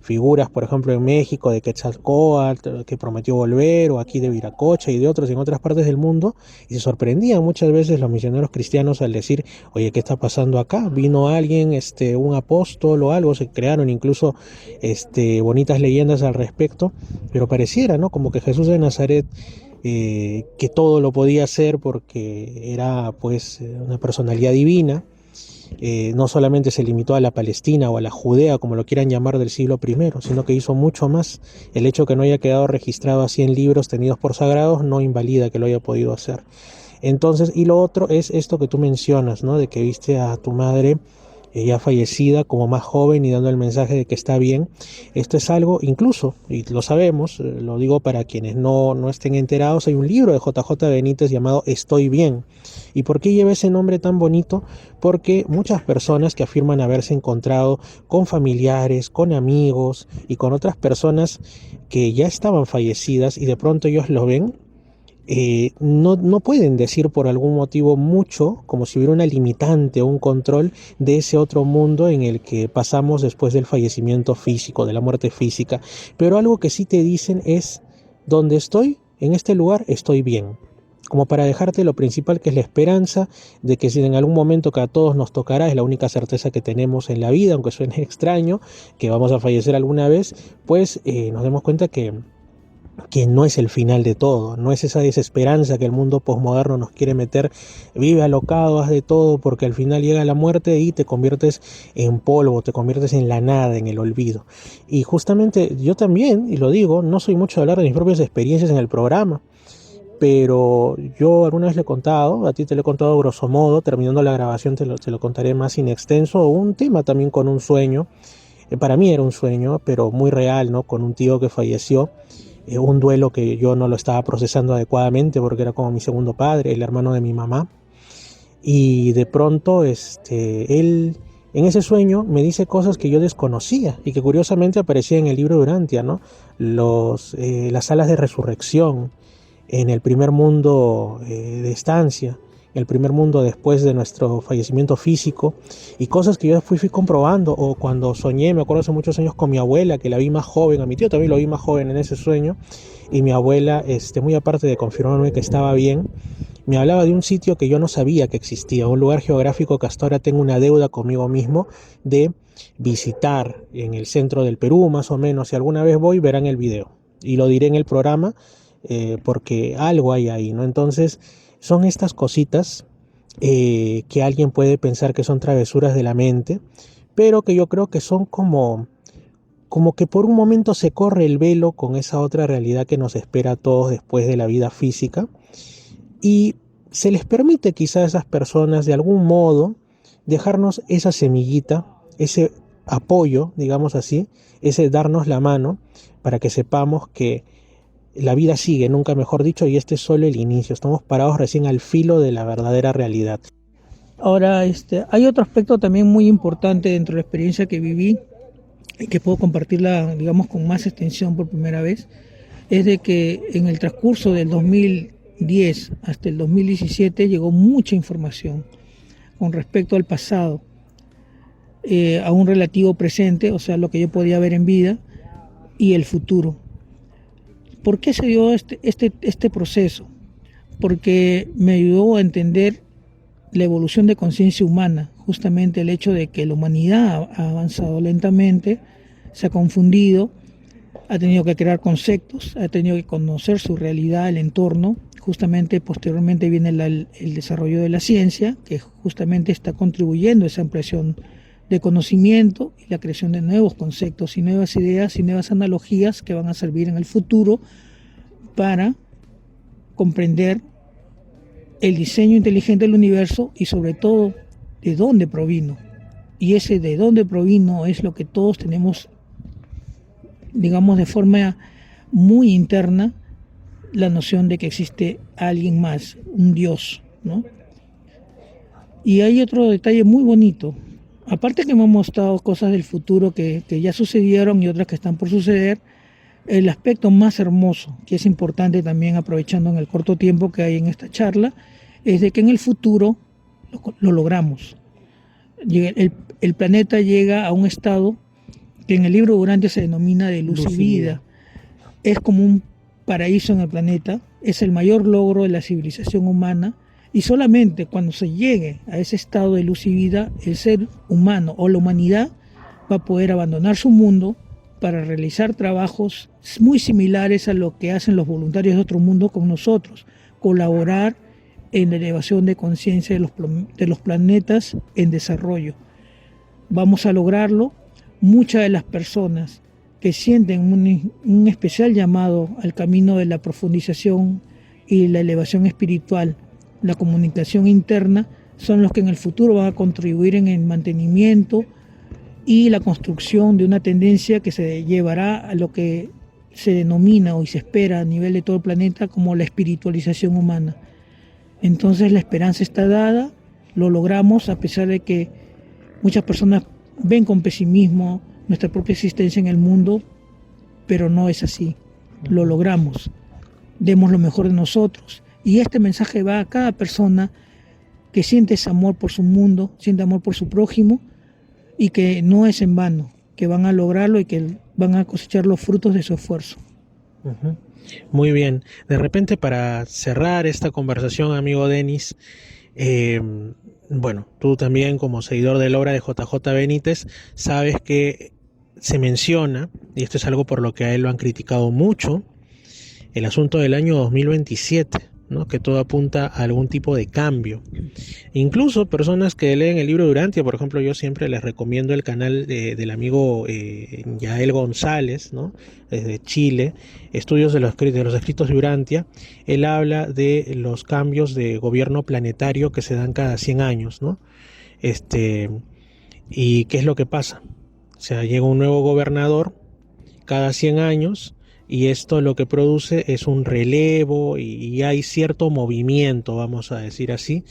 figuras, por ejemplo, en México de Quetzalcóatl, que prometió volver, o aquí de Viracocha y de otros en otras partes del mundo, y se sorprendían muchas veces los misioneros cristianos al decir, oye, ¿qué está pasando acá? Vino alguien, un apóstol o algo, se crearon incluso bonitas leyendas al respecto, pero pareciera, ¿no? Como que Jesús de Nazaret, que todo lo podía hacer porque era pues una personalidad divina, no solamente se limitó a la Palestina o a la Judea, como lo quieran llamar, del siglo I, sino que hizo mucho más. El hecho que no haya quedado registrado así en libros tenidos por sagrados no invalida que lo haya podido hacer. Entonces, y lo otro es esto que tú mencionas, ¿no? De que viste a tu madre ya fallecida como más joven y dando el mensaje de que está bien. Esto es algo, incluso, y lo sabemos, lo digo para quienes no estén enterados, hay un libro de JJ Benítez llamado Estoy bien. ¿Y por qué lleva ese nombre tan bonito? Porque muchas personas que afirman haberse encontrado con familiares, con amigos y con otras personas que ya estaban fallecidas y de pronto ellos lo ven, no pueden decir por algún motivo mucho, como si hubiera una limitante o un control de ese otro mundo en el que pasamos después del fallecimiento físico, de la muerte física. Pero algo que sí te dicen es, donde estoy, en este lugar, estoy bien. Como para dejarte lo principal, que es la esperanza de que si en algún momento que a todos nos tocará, es la única certeza que tenemos en la vida, aunque suene extraño, que vamos a fallecer alguna vez, pues nos demos cuenta que no es el final de todo, no es esa desesperanza que el mundo posmoderno nos quiere meter, vive alocado, haz de todo, porque al final llega la muerte y te conviertes en polvo, te conviertes en la nada, en el olvido. Y justamente yo también, y lo digo, no soy mucho de hablar de mis propias experiencias en el programa, pero yo alguna vez le he contado, a ti te lo he contado grosso modo, terminando la grabación te lo contaré más in extenso, un tema también con un sueño, para mí era un sueño, pero muy real, ¿no? Con un tío que falleció, un duelo que yo no lo estaba procesando adecuadamente porque era como mi segundo padre, el hermano de mi mamá, y de pronto él en ese sueño me dice cosas que yo desconocía y que curiosamente aparecían en el libro de Urantia, ¿no? Las salas de resurrección en el primer mundo de estancia, el primer mundo después de nuestro fallecimiento físico, y cosas que yo fui comprobando, o cuando soñé, me acuerdo hace muchos años, con mi abuela, que la vi más joven, a mi tío también lo vi más joven en ese sueño, y mi abuela, muy aparte de confirmarme que estaba bien, me hablaba de un sitio que yo no sabía que existía, un lugar geográfico que hasta ahora tengo una deuda conmigo mismo de visitar, en el centro del Perú más o menos. Si alguna vez voy, verán el video y lo diré en el programa, porque algo hay ahí, ¿no? Entonces son estas cositas que alguien puede pensar que son travesuras de la mente, pero que yo creo que son como que por un momento se corre el velo con esa otra realidad que nos espera a todos después de la vida física, y se les permite quizá a esas personas de algún modo dejarnos esa semillita, ese apoyo, digamos así, ese darnos la mano para que sepamos que la vida sigue, nunca mejor dicho, y este es solo el inicio. Estamos parados recién al filo de la verdadera realidad. Ahora, hay otro aspecto también muy importante dentro de la experiencia que viví y que puedo compartirla, digamos, con más extensión por primera vez, es de que en el transcurso del 2010 hasta el 2017 llegó mucha información con respecto al pasado, a un relativo presente, o sea, lo que yo podía ver en vida, y el futuro. ¿Por qué se dio este proceso? Porque me ayudó a entender la evolución de conciencia humana, justamente el hecho de que la humanidad ha avanzado lentamente, se ha confundido, ha tenido que crear conceptos, ha tenido que conocer su realidad, el entorno. Justamente posteriormente viene el desarrollo de la ciencia, que justamente está contribuyendo a esa ampliación de conocimiento y la creación de nuevos conceptos y nuevas ideas y nuevas analogías que van a servir en el futuro para comprender el diseño inteligente del universo y sobre todo de dónde provino. Y ese de dónde provino es lo que todos tenemos, digamos, de forma muy interna, la noción de que existe alguien más, un Dios, ¿no? Y hay otro detalle muy bonito. Aparte que me han mostrado cosas del futuro que ya sucedieron y otras que están por suceder, el aspecto más hermoso, que es importante también aprovechando en el corto tiempo que hay en esta charla, es de que en el futuro lo logramos. El planeta llega a un estado que en el libro Durantia se denomina de luz y vida. Es como un paraíso en el planeta, es el mayor logro de la civilización humana, y solamente cuando se llegue a ese estado de luz y vida, el ser humano o la humanidad va a poder abandonar su mundo para realizar trabajos muy similares a lo que hacen los voluntarios de otro mundo con nosotros, colaborar en la elevación de conciencia de los planetas en desarrollo. Vamos a lograrlo. Muchas de las personas que sienten un especial llamado al camino de la profundización y la elevación espiritual, la comunicación interna, son los que en el futuro van a contribuir en el mantenimiento y la construcción de una tendencia que se llevará a lo que se denomina y se espera a nivel de todo el planeta como la espiritualización humana. Entonces la esperanza está dada, lo logramos a pesar de que muchas personas ven con pesimismo nuestra propia existencia en el mundo, pero no es así, lo logramos, demos lo mejor de nosotros. Y este mensaje va a cada persona que siente ese amor por su mundo, siente amor por su prójimo, y que no es en vano, que van a lograrlo y que van a cosechar los frutos de su esfuerzo. Uh-huh. Muy bien. De repente, para cerrar esta conversación, amigo Denis, bueno, tú también como seguidor de la obra de JJ Benítez, sabes que se menciona, y esto es algo por lo que a él lo han criticado mucho, el asunto del año 2027, ¿no? Que todo apunta a algún tipo de cambio. Incluso personas que leen el libro Durantia, por ejemplo, yo siempre les recomiendo el canal del amigo Yael González, ¿no? Desde Chile, estudios de los escritos de Durantia. Él habla de los cambios de gobierno planetario que se dan cada 100 años, ¿no? ¿Y qué es lo que pasa? O sea, llega un nuevo gobernador cada 100 años, y esto lo que produce es un relevo y hay cierto movimiento, vamos a decir así.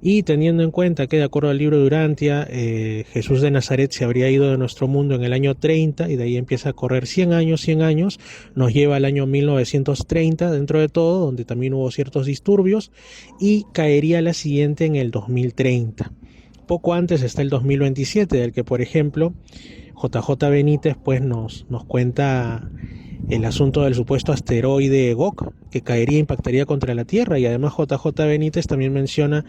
Y teniendo en cuenta que de acuerdo al libro de Durantia, Jesús de Nazaret se habría ido de nuestro mundo en el año 30 y de ahí empieza a correr 100 años, nos lleva al año 1930 dentro de todo, donde también hubo ciertos disturbios, y caería la siguiente en el 2030. Poco antes está el 2027, del que por ejemplo JJ Benítez pues nos cuenta el asunto del supuesto asteroide Gok, que caería e impactaría contra la Tierra, y además JJ Benítez también menciona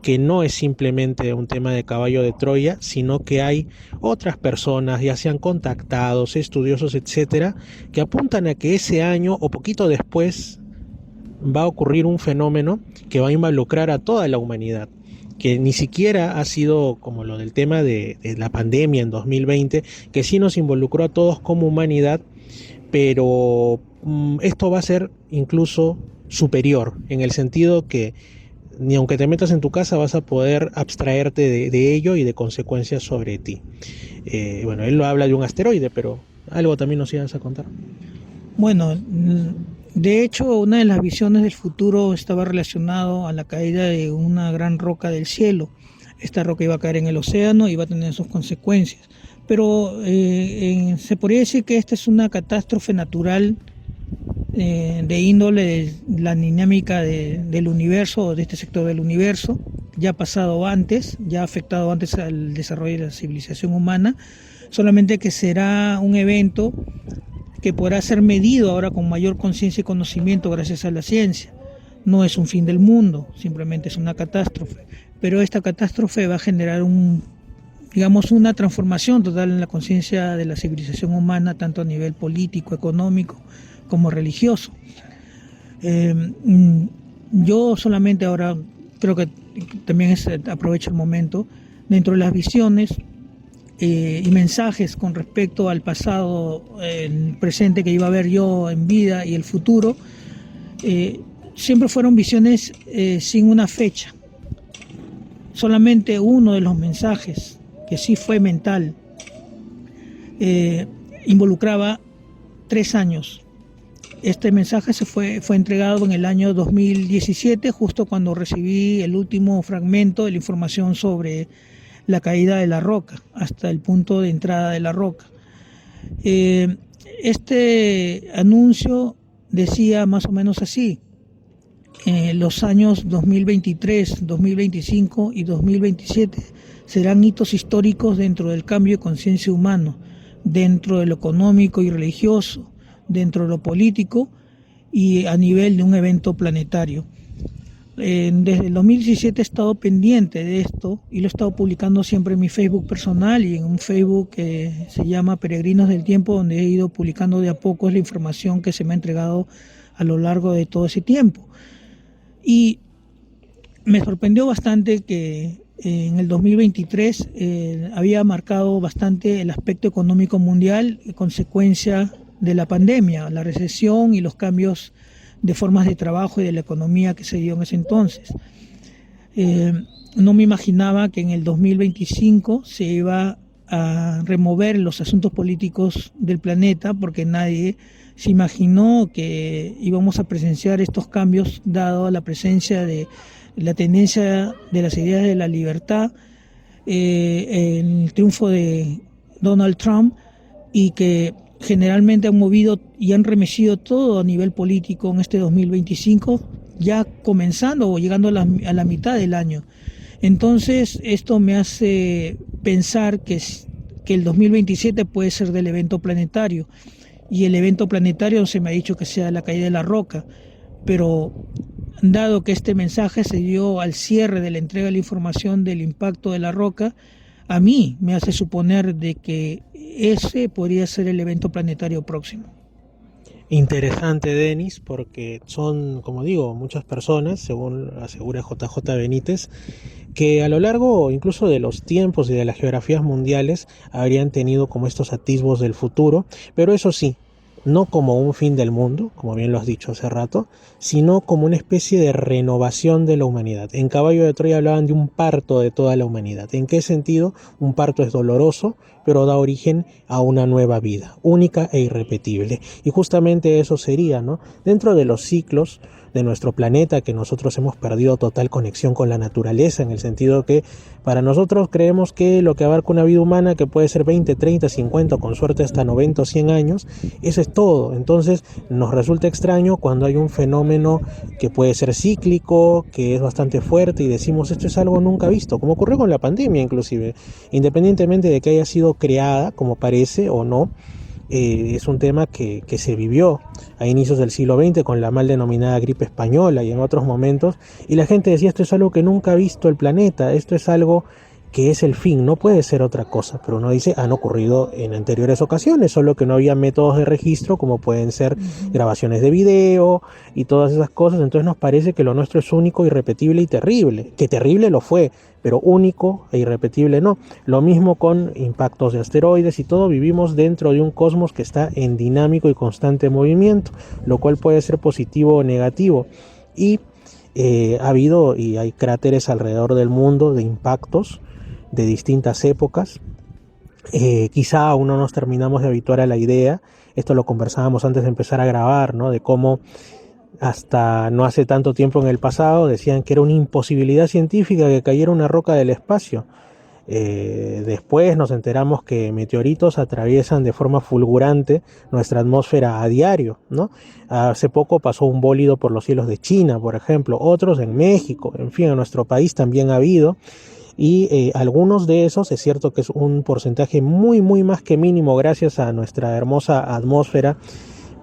que no es simplemente un tema de caballo de Troya, sino que hay otras personas, ya sean contactados, estudiosos, etcétera, que apuntan a que ese año o poquito después va a ocurrir un fenómeno que va a involucrar a toda la humanidad, que ni siquiera ha sido como lo del tema de la pandemia en 2020, que sí nos involucró a todos como humanidad, pero esto va a ser incluso superior, en el sentido que ni aunque te metas en tu casa vas a poder abstraerte de ello y de consecuencias sobre ti. Bueno, él lo habla de un asteroide, pero algo también nos ibas a contar. Bueno, de hecho, una de las visiones del futuro estaba relacionado a la caída de una gran roca del cielo. Esta roca iba a caer en el océano y iba a tener sus consecuencias. Pero se podría decir que esta es una catástrofe natural de índole de la dinámica del universo o de este sector del universo. Ya ha pasado antes, ya ha afectado antes al desarrollo de la civilización humana, solamente que será un evento que podrá ser medido ahora con mayor conciencia y conocimiento gracias a la ciencia. No es un fin del mundo, simplemente es una catástrofe. Pero esta catástrofe va a generar una transformación total en la conciencia de la civilización humana, tanto a nivel político, económico, como religioso. Yo solamente ahora creo que también aprovecho el momento, dentro de las visiones y mensajes con respecto al pasado, el presente que iba a ver yo en vida y el futuro, siempre fueron visiones sin una fecha. Solamente uno de los mensajes, que sí fue mental, involucraba 3 años. Este mensaje fue entregado en el año 2017, justo cuando recibí el último fragmento de la información sobre la caída de la roca, hasta el punto de entrada de la roca. Este anuncio decía más o menos así: los años 2023, 2025 y 2027 serán hitos históricos dentro del cambio de conciencia humano. dentro de lo económico y religioso, dentro de lo político y a nivel de un evento planetario. Desde el 2017 he estado pendiente de esto y lo he estado publicando siempre en mi Facebook personal y en un Facebook que se llama Peregrinos del Tiempo, donde he ido publicando de a poco la información que se me ha entregado a lo largo de todo ese tiempo. Y me sorprendió bastante que en el 2023 había marcado bastante el aspecto económico mundial, consecuencia de la pandemia, la recesión y los cambios de formas de trabajo y de la economía que se dio en ese entonces. No me imaginaba que en el 2025 se iba a remover los asuntos políticos del planeta, porque nadie se imaginó que íbamos a presenciar estos cambios dado la presencia de la tendencia de las ideas de la libertad, el triunfo de Donald Trump, y que generalmente han movido y han remecido todo a nivel político en este 2025, ya comenzando o llegando a la mitad del año. Entonces esto me hace pensar que el 2027 puede ser del evento planetario, y el evento planetario se me ha dicho que sea la caída de la roca, pero dado que este mensaje se dio al cierre de la entrega de la información del impacto de la roca, a mí me hace suponer de que ese podría ser el evento planetario próximo. Interesante, Denis, porque son, como digo, muchas personas, según asegura JJ Benítez, que a lo largo incluso de los tiempos y de las geografías mundiales habrían tenido como estos atisbos del futuro, pero eso sí, no como un fin del mundo, como bien lo has dicho hace rato, sino como una especie de renovación de la humanidad. En Caballo de Troya hablaban de un parto de toda la humanidad. ¿En qué sentido? Un parto es doloroso, pero da origen a una nueva vida, única e irrepetible. Y justamente eso sería, ¿no? Dentro de los ciclos de nuestro planeta, que nosotros hemos perdido total conexión con la naturaleza, en el sentido que para nosotros creemos que lo que abarca una vida humana, que puede ser 20, 30, 50, con suerte hasta 90 o 100 años, eso es todo. Entonces nos resulta extraño cuando hay un fenómeno que puede ser cíclico, que es bastante fuerte, y decimos esto es algo nunca visto, como ocurrió con la pandemia inclusive, independientemente de que haya sido creada, como parece o no. Es un tema que se vivió a inicios del siglo XX con la mal denominada gripe española y en otros momentos, y la gente decía esto es algo que nunca ha visto el planeta, esto es algo que es el fin, no puede ser otra cosa, pero uno dice han ocurrido en anteriores ocasiones, solo que no había métodos de registro como pueden ser grabaciones de video y todas esas cosas. Entonces nos parece que lo nuestro es único, irrepetible y terrible, que terrible lo fue, pero único e irrepetible no. Lo mismo con impactos de asteroides y todo. Vivimos dentro de un cosmos que está en dinámico y constante movimiento, lo cual puede ser positivo o negativo, y ha habido y hay cráteres alrededor del mundo de impactos de distintas épocas. Quizá aún no nos terminamos de habituar a la idea, esto lo conversábamos antes de empezar a grabar, ¿no? De cómo hasta no hace tanto tiempo en el pasado decían que era una imposibilidad científica que cayera una roca del espacio. Después nos enteramos que meteoritos atraviesan de forma fulgurante nuestra atmósfera a diario, ¿no? Hace poco pasó un bólido por los cielos de China, por ejemplo, otros en México, en fin, en nuestro país también ha habido. Y algunos de esos, es cierto que es un porcentaje muy más que mínimo gracias a nuestra hermosa atmósfera,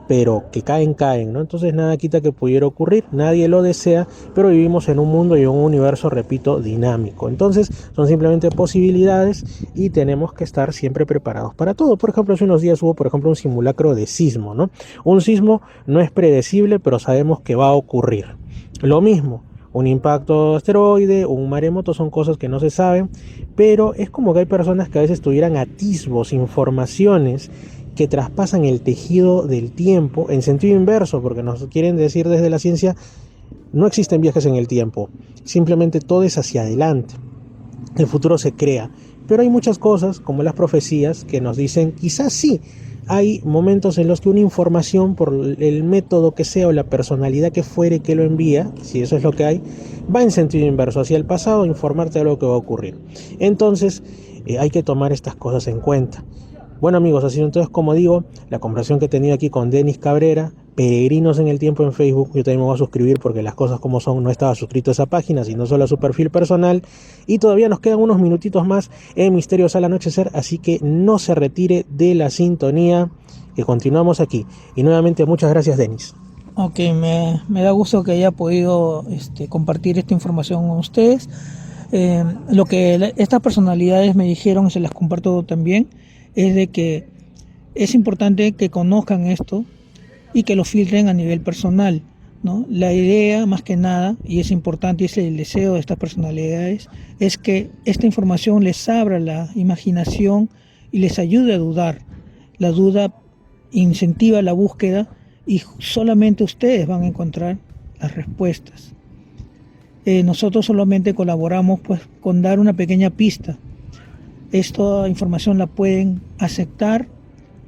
pero que caen, ¿no? Entonces nada quita que pudiera ocurrir, nadie lo desea, pero vivimos en un mundo y un universo, repito, dinámico. Entonces son simplemente posibilidades y tenemos que estar siempre preparados para todo. Por ejemplo, hace unos días hubo, por ejemplo, un simulacro de sismo, ¿no? Un sismo no es predecible, pero sabemos que va a ocurrir. Lo mismo, un impacto de asteroide, un maremoto, son cosas que no se saben, pero es como que hay personas que a veces tuvieran atisbos, informaciones que traspasan el tejido del tiempo en sentido inverso, porque nos quieren decir desde la ciencia no existen viajes en el tiempo, simplemente todo es hacia adelante, el futuro se crea, pero hay muchas cosas como las profecías que nos dicen quizás sí. Hay momentos en los que una información, por el método que sea o la personalidad que fuere que lo envía, si eso es lo que hay, va en sentido inverso, hacia el pasado, informarte de lo que va a ocurrir. Entonces, hay que tomar estas cosas en cuenta. Bueno amigos, así entonces, como digo, la conversación que he tenido aquí con Denis Cabrera, peregrinos en el tiempo en Facebook. Yo también me voy a suscribir porque las cosas como son, no estaba suscrito a esa página, sino solo a su perfil personal. Y todavía nos quedan unos minutitos más en Misterios al Anochecer, así que no se retire de la sintonía, que continuamos aquí. Y nuevamente muchas gracias, Denis. Ok, me da gusto que haya podido compartir esta información con ustedes. Lo que estas personalidades me dijeron, se las comparto también, es de que es importante que conozcan esto y que lo filtren a nivel personal, ¿no? La idea, más que nada, y es importante, y es el deseo de estas personalidades, es que esta información les abra la imaginación y les ayude a dudar. La duda incentiva la búsqueda y solamente ustedes van a encontrar las respuestas. Nosotros solamente colaboramos pues con dar una pequeña pista. Esta información la pueden aceptar,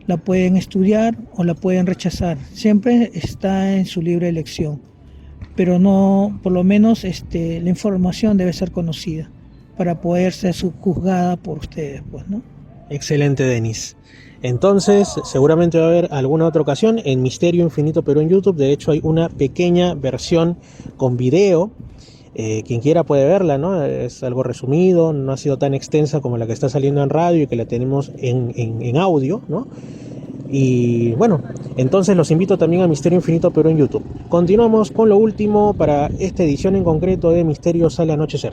la pueden estudiar o la pueden rechazar. Siempre está en su libre elección, pero no, por lo menos la información debe ser conocida para poder ser juzgada por ustedes, pues, ¿no? Excelente, Denis. Entonces, seguramente va a haber alguna otra ocasión en Misterio Infinito Perú en YouTube. De hecho, hay una pequeña versión con video. Quien quiera puede verla, ¿no? Es algo resumido, no ha sido tan extensa como la que está saliendo en radio y que la tenemos en audio, ¿no? Y bueno, entonces los invito también a Misterio Infinito Perú en YouTube. Continuamos con lo último para esta edición en concreto de Misterios al Anochecer.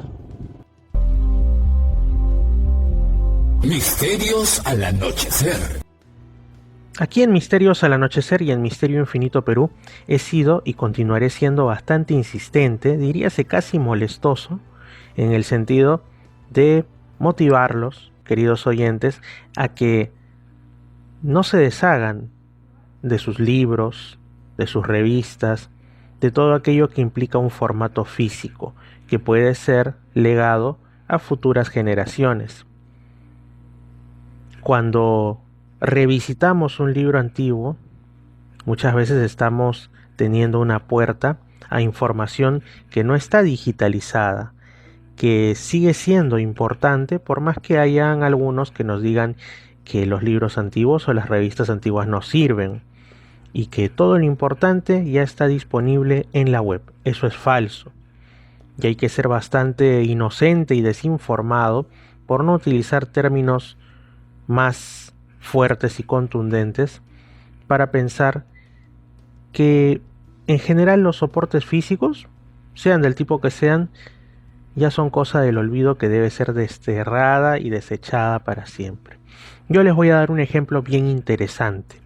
Misterios al Anochecer. Aquí en Misterios al Anochecer y en Misterio Infinito Perú he sido y continuaré siendo bastante insistente, diríase casi molestoso, en el sentido de motivarlos, queridos oyentes, a que no se deshagan de sus libros, de sus revistas, de todo aquello que implica un formato físico, que puede ser legado a futuras generaciones. Cuando revisitamos un libro antiguo, muchas veces estamos teniendo una puerta a información que no está digitalizada, que sigue siendo importante, por más que hayan algunos que nos digan que los libros antiguos o las revistas antiguas no sirven y que todo lo importante ya está disponible en la web. Eso es falso. Y hay que ser bastante inocente y desinformado por no utilizar términos más fuertes y contundentes para pensar que en general los soportes físicos, sean del tipo que sean, ya son cosa del olvido que debe ser desterrada y desechada para siempre. Yo les voy a dar un ejemplo bien interesante.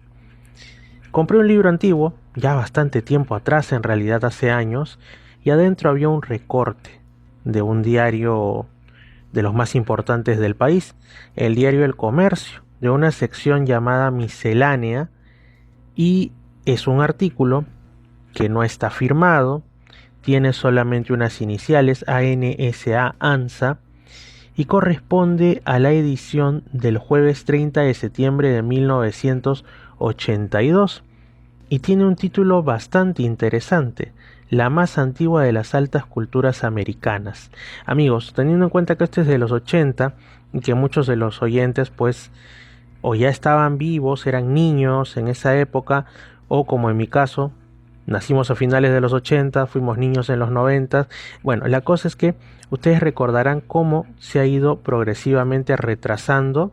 Compré un libro antiguo, ya bastante tiempo atrás, en realidad hace años, y adentro había un recorte de un diario de los más importantes del país, el diario El Comercio, de una sección llamada Miscelánea, y es un artículo que no está firmado, tiene solamente unas iniciales ANSA, ANSA, y corresponde a la edición del jueves 30 de septiembre de 1982, y tiene un título bastante interesante: la más antigua de las altas culturas americanas. Amigos, teniendo en cuenta que este es de los 80 y que muchos de los oyentes pues o ya estaban vivos, eran niños en esa época, o como en mi caso, nacimos a finales de los 80, fuimos niños en los 90. Bueno, la cosa es que ustedes recordarán cómo se ha ido progresivamente retrasando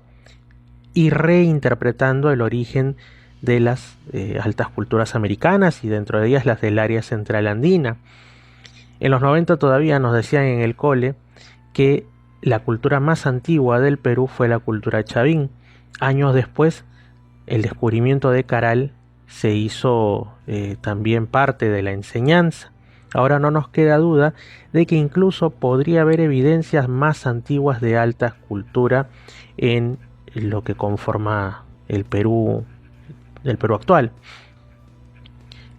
y reinterpretando el origen de las altas culturas americanas, y dentro de ellas las del área central andina. En los 90 todavía nos decían en el cole que la cultura más antigua del Perú fue la cultura chavín. Años después, el descubrimiento de Caral se hizo también parte de la enseñanza. Ahora no nos queda duda de que incluso podría haber evidencias más antiguas de alta cultura en lo que conforma el Perú actual.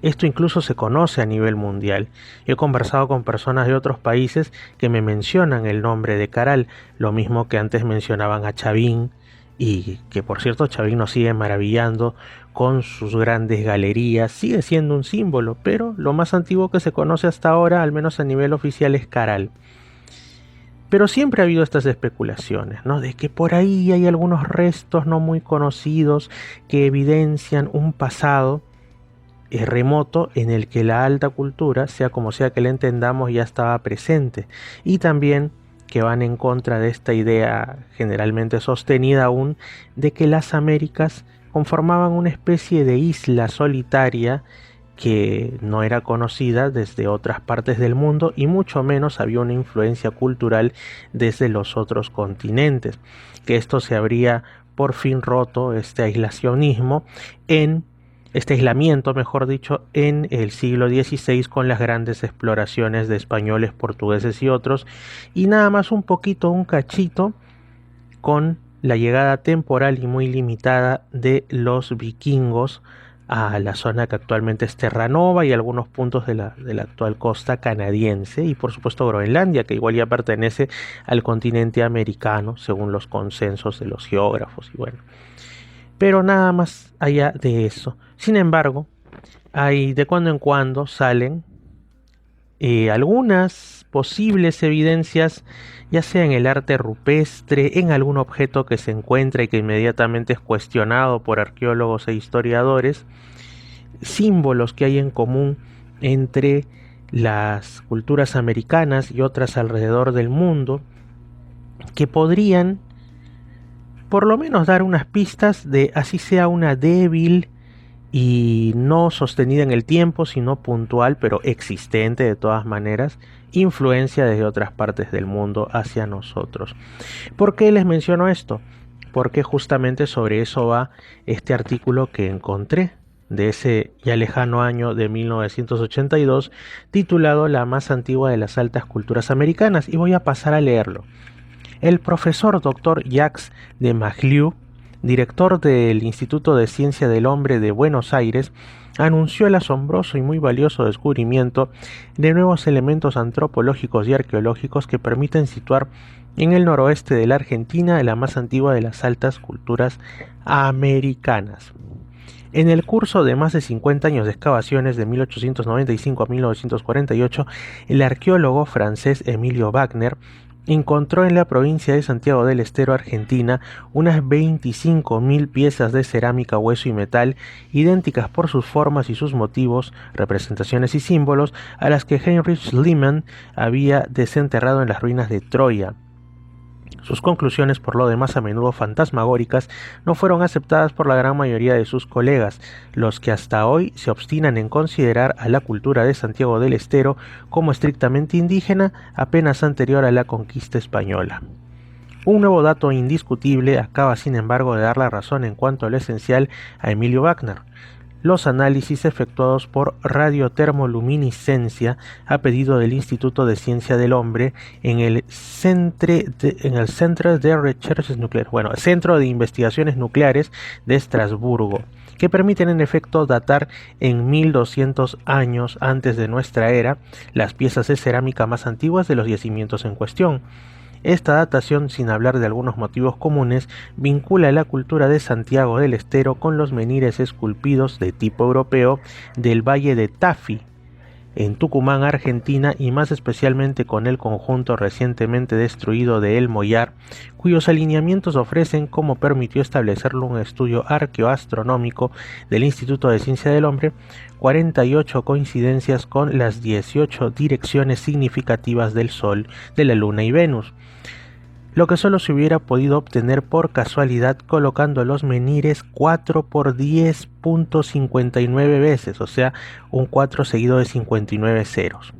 Esto incluso se conoce a nivel mundial. He conversado con personas de otros países que me mencionan el nombre de Caral, lo mismo que antes mencionaban a Chavín, y que por cierto Chavín nos sigue maravillando con sus grandes galerías, sigue siendo un símbolo, pero lo más antiguo que se conoce hasta ahora, al menos a nivel oficial, es Caral. Pero siempre ha habido estas especulaciones, ¿no?, de que por ahí hay algunos restos no muy conocidos que evidencian un pasado remoto en el que la alta cultura, sea como sea que la entendamos, ya estaba presente, y también que van en contra de esta idea generalmente sostenida aún de que las Américas conformaban una especie de isla solitaria que no era conocida desde otras partes del mundo y mucho menos había una influencia cultural desde los otros continentes, que esto se habría por fin roto, este aislacionismo, este aislamiento, mejor dicho, en el siglo XVI con las grandes exploraciones de españoles, portugueses y otros, y nada más un cachito, con la llegada temporal y muy limitada de los vikingos a la zona que actualmente es Terranova y algunos puntos de la actual costa canadiense, y por supuesto Groenlandia, que igual ya pertenece al continente americano según los consensos de los geógrafos, y bueno, pero nada más allá de eso. Sin embargo, hay de cuando en cuando salen algunas posibles evidencias, ya sea en el arte rupestre, en algún objeto que se encuentra y que inmediatamente es cuestionado por arqueólogos e historiadores, símbolos que hay en común entre las culturas americanas y otras alrededor del mundo, que podrían por lo menos dar unas pistas de, así sea una débil y no sostenida en el tiempo, sino puntual, pero existente de todas maneras, influencia desde otras partes del mundo hacia nosotros. ¿Por qué les menciono esto? Porque justamente sobre eso va este artículo que encontré de ese ya lejano año de 1982, titulado La más antigua de las altas culturas americanas, y voy a pasar a leerlo. El profesor Dr. Jacques de Maglieu, director del Instituto de Ciencia del Hombre de Buenos Aires, anunció el asombroso y muy valioso descubrimiento de nuevos elementos antropológicos y arqueológicos que permiten situar en el noroeste de la Argentina la más antigua de las altas culturas americanas. En el curso de más de 50 años de excavaciones de 1895 a 1948, el arqueólogo francés Emilio Wagner encontró en la provincia de Santiago del Estero, Argentina, unas 25.000 piezas de cerámica, hueso y metal, idénticas por sus formas y sus motivos, representaciones y símbolos, a las que Heinrich Schliemann había desenterrado en las ruinas de Troya. Sus conclusiones, por lo demás a menudo fantasmagóricas, no fueron aceptadas por la gran mayoría de sus colegas, los que hasta hoy se obstinan en considerar a la cultura de Santiago del Estero como estrictamente indígena, apenas anterior a la conquista española. Un nuevo dato indiscutible acaba sin embargo de dar la razón en cuanto a lo esencial a Emilio Wagner. Los análisis efectuados por radiotermoluminiscencia a pedido del Instituto de Ciencia del Hombre en el Centre de Recherches Nucleares, Centro de Investigaciones Nucleares de Estrasburgo, que permiten en efecto datar en 1200 años antes de nuestra era las piezas de cerámica más antiguas de los yacimientos en cuestión. Esta datación, sin hablar de algunos motivos comunes, vincula la cultura de Santiago del Estero con los menhires esculpidos de tipo europeo del Valle de Tafí, en Tucumán, Argentina, y más especialmente con el conjunto recientemente destruido de El Mollar, cuyos alineamientos ofrecen, como permitió establecerlo un estudio arqueoastronómico del Instituto de Ciencia del Hombre, 48 coincidencias con las 18 direcciones significativas del Sol, de la Luna y Venus, lo que solo se hubiera podido obtener por casualidad colocando los menhires 4 por 10.59 veces, o sea, un 4 seguido de 59 ceros.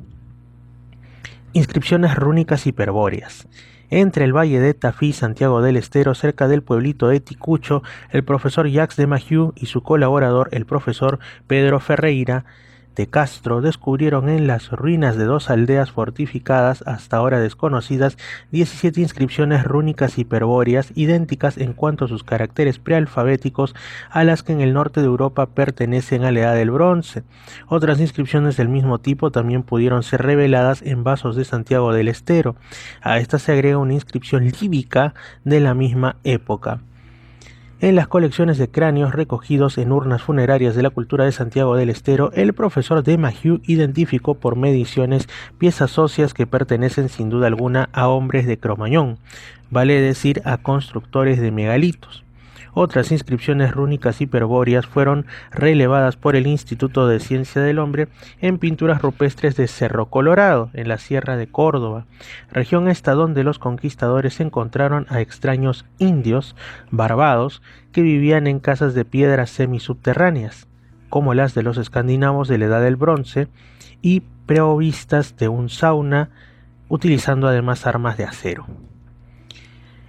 Inscripciones rúnicas hiperbóreas. Entre el Valle de Tafí y Santiago del Estero, cerca del pueblito de Ticucho, el profesor Jacques de Maglieu y su colaborador, el profesor Pedro Ferreira de Castro, descubrieron en las ruinas de 2 aldeas fortificadas hasta ahora desconocidas 17 inscripciones rúnicas hiperbóreas idénticas en cuanto a sus caracteres prealfabéticos a las que en el norte de Europa pertenecen a la Edad del Bronce. Otras inscripciones del mismo tipo también pudieron ser reveladas en vasos de Santiago del Estero. A esta se agrega una inscripción líbica de la misma época. En las colecciones de cráneos recogidos en urnas funerarias de la cultura de Santiago del Estero, el profesor de Maglieu identificó por mediciones piezas óseas que pertenecen sin duda alguna a hombres de Cromañón, vale decir a constructores de megalitos. Otras inscripciones rúnicas hiperbóreas fueron relevadas por el Instituto de Ciencia del Hombre en pinturas rupestres de Cerro Colorado, en la Sierra de Córdoba, región esta donde los conquistadores encontraron a extraños indios barbados que vivían en casas de piedra semisubterráneas, como las de los escandinavos de la Edad del Bronce, y provistas de un sauna, utilizando además armas de acero.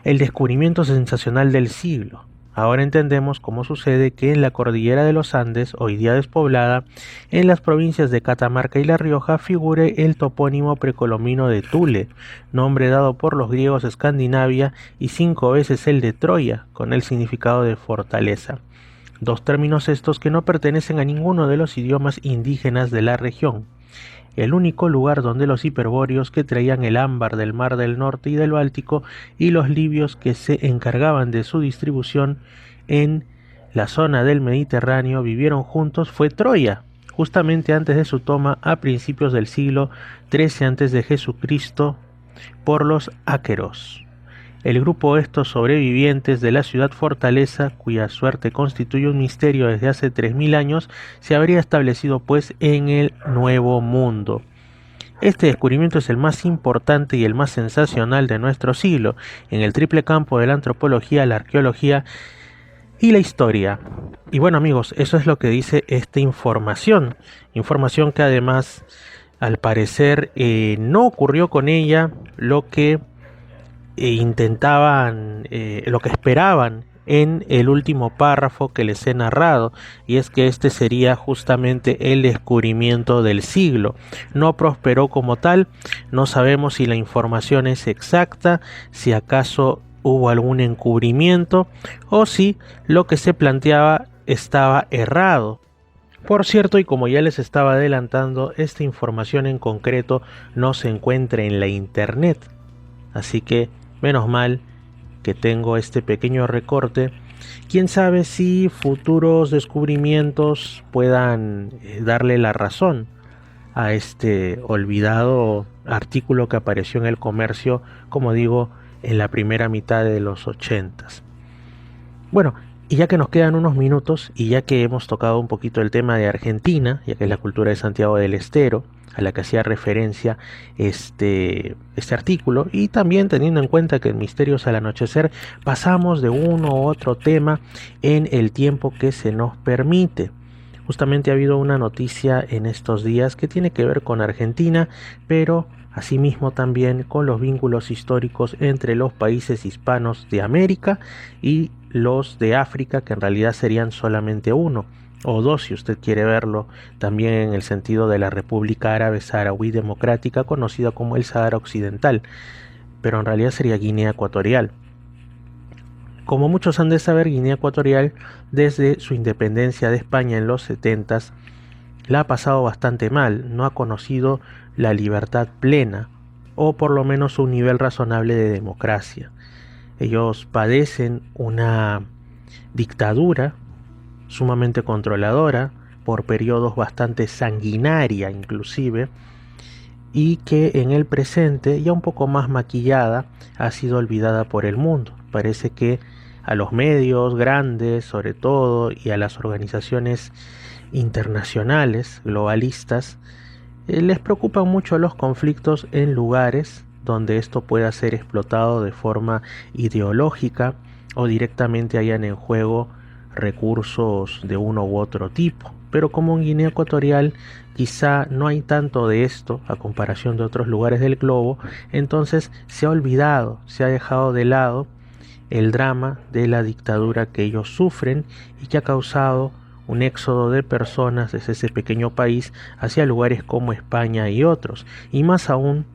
El descubrimiento sensacional del siglo. Ahora entendemos cómo sucede que en la cordillera de los Andes, hoy día despoblada, en las provincias de Catamarca y La Rioja, figure el topónimo precolombino de Thule, nombre dado por los griegos Escandinavia, y 5 veces el de Troya, con el significado de fortaleza. Dos términos estos que no pertenecen a ninguno de los idiomas indígenas de la región. El único lugar donde los hiperbóreos que traían el ámbar del Mar del Norte y del Báltico y los libios que se encargaban de su distribución en la zona del Mediterráneo vivieron juntos fue Troya, justamente antes de su toma a principios del siglo XIII a.C. por los áqueros. El grupo de estos sobrevivientes de la ciudad fortaleza, cuya suerte constituye un misterio desde hace 3000 años, se habría establecido pues en el Nuevo Mundo. Este descubrimiento es el más importante y el más sensacional de nuestro siglo, en el triple campo de la antropología, la arqueología y la historia. Y bueno amigos, eso es lo que dice esta información que además al parecer no ocurrió con ella lo que lo que esperaban en el último párrafo que les he narrado, y es que este sería justamente el descubrimiento del siglo. No prosperó como tal, no sabemos si la información es exacta, si acaso hubo algún encubrimiento o si lo que se planteaba estaba errado. Por cierto, y como ya les estaba adelantando, esta información en concreto no se encuentra en la internet, así que menos mal que tengo este pequeño recorte. Quién sabe si futuros descubrimientos puedan darle la razón a este olvidado artículo que apareció en el comercio, como digo, en la primera mitad de los 80s. Bueno, y ya que nos quedan unos minutos y ya que hemos tocado un poquito el tema de Argentina, ya que es la cultura de Santiago del Estero, a la que hacía referencia este artículo, y también teniendo en cuenta que en Misterios al Anochecer pasamos de uno u otro tema en el tiempo que se nos permite. Justamente ha habido una noticia en estos días que tiene que ver con Argentina, pero asimismo también con los vínculos históricos entre los países hispanos de América y los de África, que en realidad serían solamente uno, o dos si usted quiere verlo, también en el sentido de la República Árabe Saharaui Democrática, conocida como el Sahara Occidental, pero en realidad sería Guinea Ecuatorial. Como muchos han de saber, Guinea Ecuatorial, desde su independencia de España en los 70s, la ha pasado bastante mal, no ha conocido la libertad plena, o por lo menos un nivel razonable de democracia. Ellos padecen una dictadura sumamente controladora, por periodos bastante sanguinaria inclusive, y que en el presente, ya un poco más maquillada, ha sido olvidada por el mundo. Parece que a los medios grandes, sobre todo, y a las organizaciones internacionales, globalistas, les preocupan mucho los conflictos en lugares donde esto pueda ser explotado de forma ideológica o directamente hayan en juego recursos de uno u otro tipo. Pero como en Guinea Ecuatorial quizá no hay tanto de esto a comparación de otros lugares del globo, entonces se ha olvidado, se ha dejado de lado el drama de la dictadura que ellos sufren y que ha causado un éxodo de personas desde ese pequeño país hacia lugares como España y otros, y más aún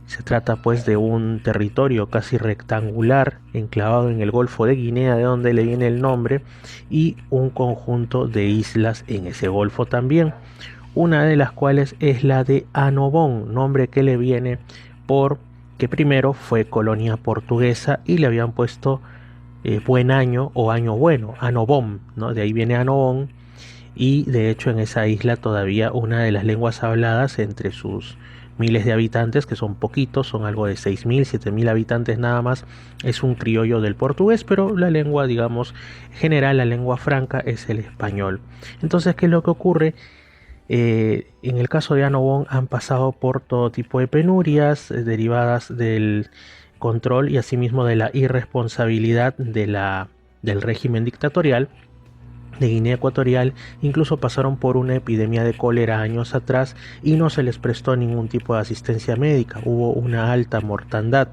se trata pues de un territorio casi rectangular enclavado en el Golfo de Guinea, de donde le viene el nombre, y un conjunto de islas en ese golfo también, una de las cuales es la de Annobón, nombre que le viene por que primero fue colonia portuguesa y le habían puesto buen año o año bueno, Annobón, ¿no? De ahí viene Annobón, y de hecho en esa isla todavía una de las lenguas habladas entre sus miles de habitantes, que son poquitos, son algo de 6.000, 7.000 habitantes nada más. Es un criollo del portugués, pero la lengua, digamos, general, la lengua franca es el español. Entonces, ¿qué es lo que ocurre? En el caso de Annobón han pasado por todo tipo de penurias derivadas del control y asimismo de la irresponsabilidad del régimen dictatorial de Guinea Ecuatorial. Incluso pasaron por una epidemia de cólera años atrás y no se les prestó ningún tipo de asistencia médica, hubo una alta mortandad.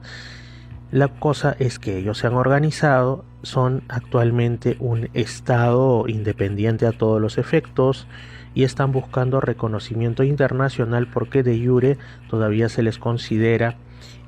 La cosa es que ellos se han organizado, son actualmente un estado independiente a todos los efectos y están buscando reconocimiento internacional porque de jure todavía se les considera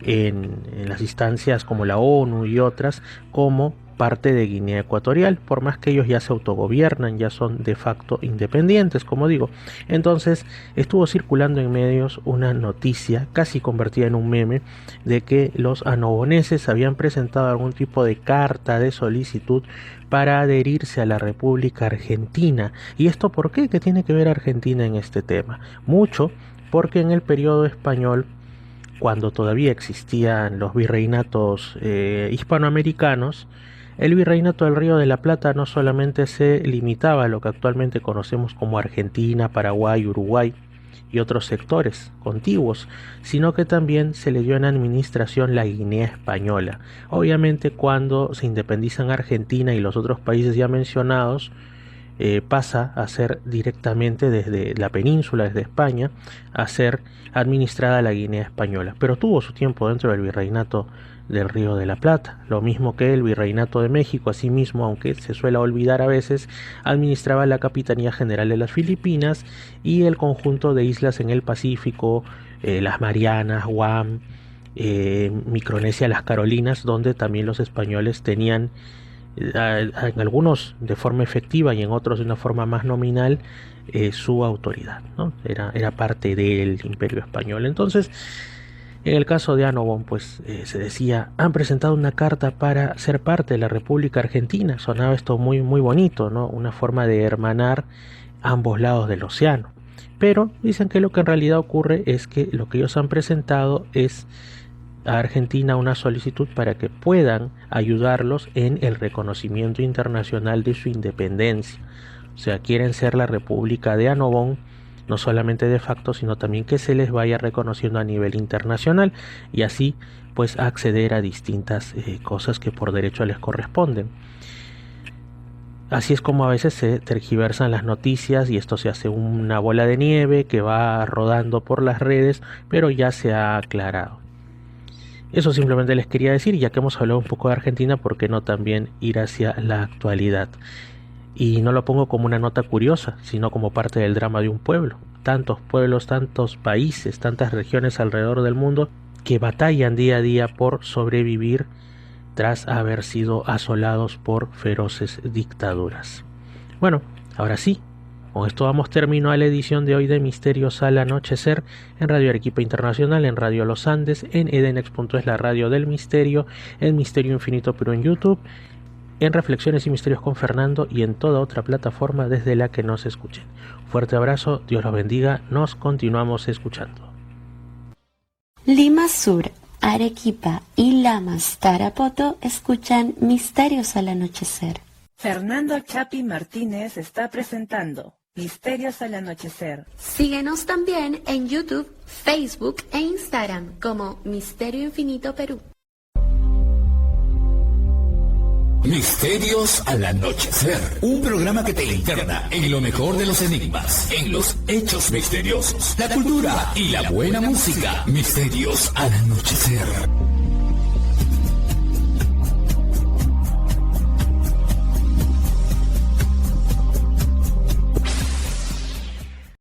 en las instancias como la ONU y otras como parte de Guinea Ecuatorial, por más que ellos ya se autogobiernan, ya son de facto independientes, como digo. Entonces estuvo circulando en medios una noticia casi convertida en un meme de que los anoboneses habían presentado algún tipo de carta de solicitud para adherirse a la República Argentina. ¿Y esto por qué? ¿Qué tiene que ver Argentina en este tema? Mucho, porque en el periodo español, cuando todavía existían los virreinatos hispanoamericanos, el virreinato del Río de la Plata no solamente se limitaba a lo que actualmente conocemos como Argentina, Paraguay, Uruguay y otros sectores contiguos, sino que también se le dio en administración la Guinea Española. Obviamente, cuando se independizan Argentina y los otros países ya mencionados, pasa a ser directamente desde la península, desde España, a ser administrada la Guinea Española, pero tuvo su tiempo dentro del virreinato del Río de la Plata, lo mismo que el Virreinato de México. Asimismo, aunque se suele olvidar a veces, administraba la Capitanía General de las Filipinas y el conjunto de islas en el Pacífico, las Marianas, Guam, Micronesia, las Carolinas, donde también los españoles tenían, en algunos de forma efectiva y en otros de una forma más nominal, su autoridad, ¿no? Era parte del Imperio Español. Entonces, en el caso de Annobón, pues se decía, han presentado una carta para ser parte de la República Argentina. Sonaba esto muy, muy bonito, ¿no? Una forma de hermanar ambos lados del océano. Pero dicen que lo que en realidad ocurre es que lo que ellos han presentado es a Argentina una solicitud para que puedan ayudarlos en el reconocimiento internacional de su independencia. O sea, quieren ser la República de Annobón, no solamente de facto, sino también que se les vaya reconociendo a nivel internacional y así pues acceder a distintas cosas que por derecho les corresponden. Así es como a veces se tergiversan las noticias y esto se hace una bola de nieve que va rodando por las redes, pero ya se ha aclarado. Eso simplemente les quería decir, ya que hemos hablado un poco de Argentina, ¿por qué no también ir hacia la actualidad? Y no lo pongo como una nota curiosa, sino como parte del drama de un pueblo. Tantos pueblos, tantos países, tantas regiones alrededor del mundo que batallan día a día por sobrevivir tras haber sido asolados por feroces dictaduras. Bueno, ahora sí, con esto damos término a la edición de hoy de Misterios al Anochecer en Radio Arequipa Internacional, en Radio Los Andes, en Edenex.es, la radio del misterio, en Misterio Infinito Perú en YouTube, en Reflexiones y Misterios con Fernando y en toda otra plataforma desde la que nos escuchen. Fuerte abrazo, Dios los bendiga, nos continuamos escuchando. Lima Sur, Arequipa y Lamas, Tarapoto escuchan Misterios al Anochecer. Fernando Chapi Martínez está presentando Misterios al Anochecer. Síguenos también en YouTube, Facebook e Instagram como Misterio Infinito Perú. Misterios al Anochecer, un programa que te interna en lo mejor de los enigmas, en los hechos misteriosos, la cultura y la buena música. Misterios al Anochecer.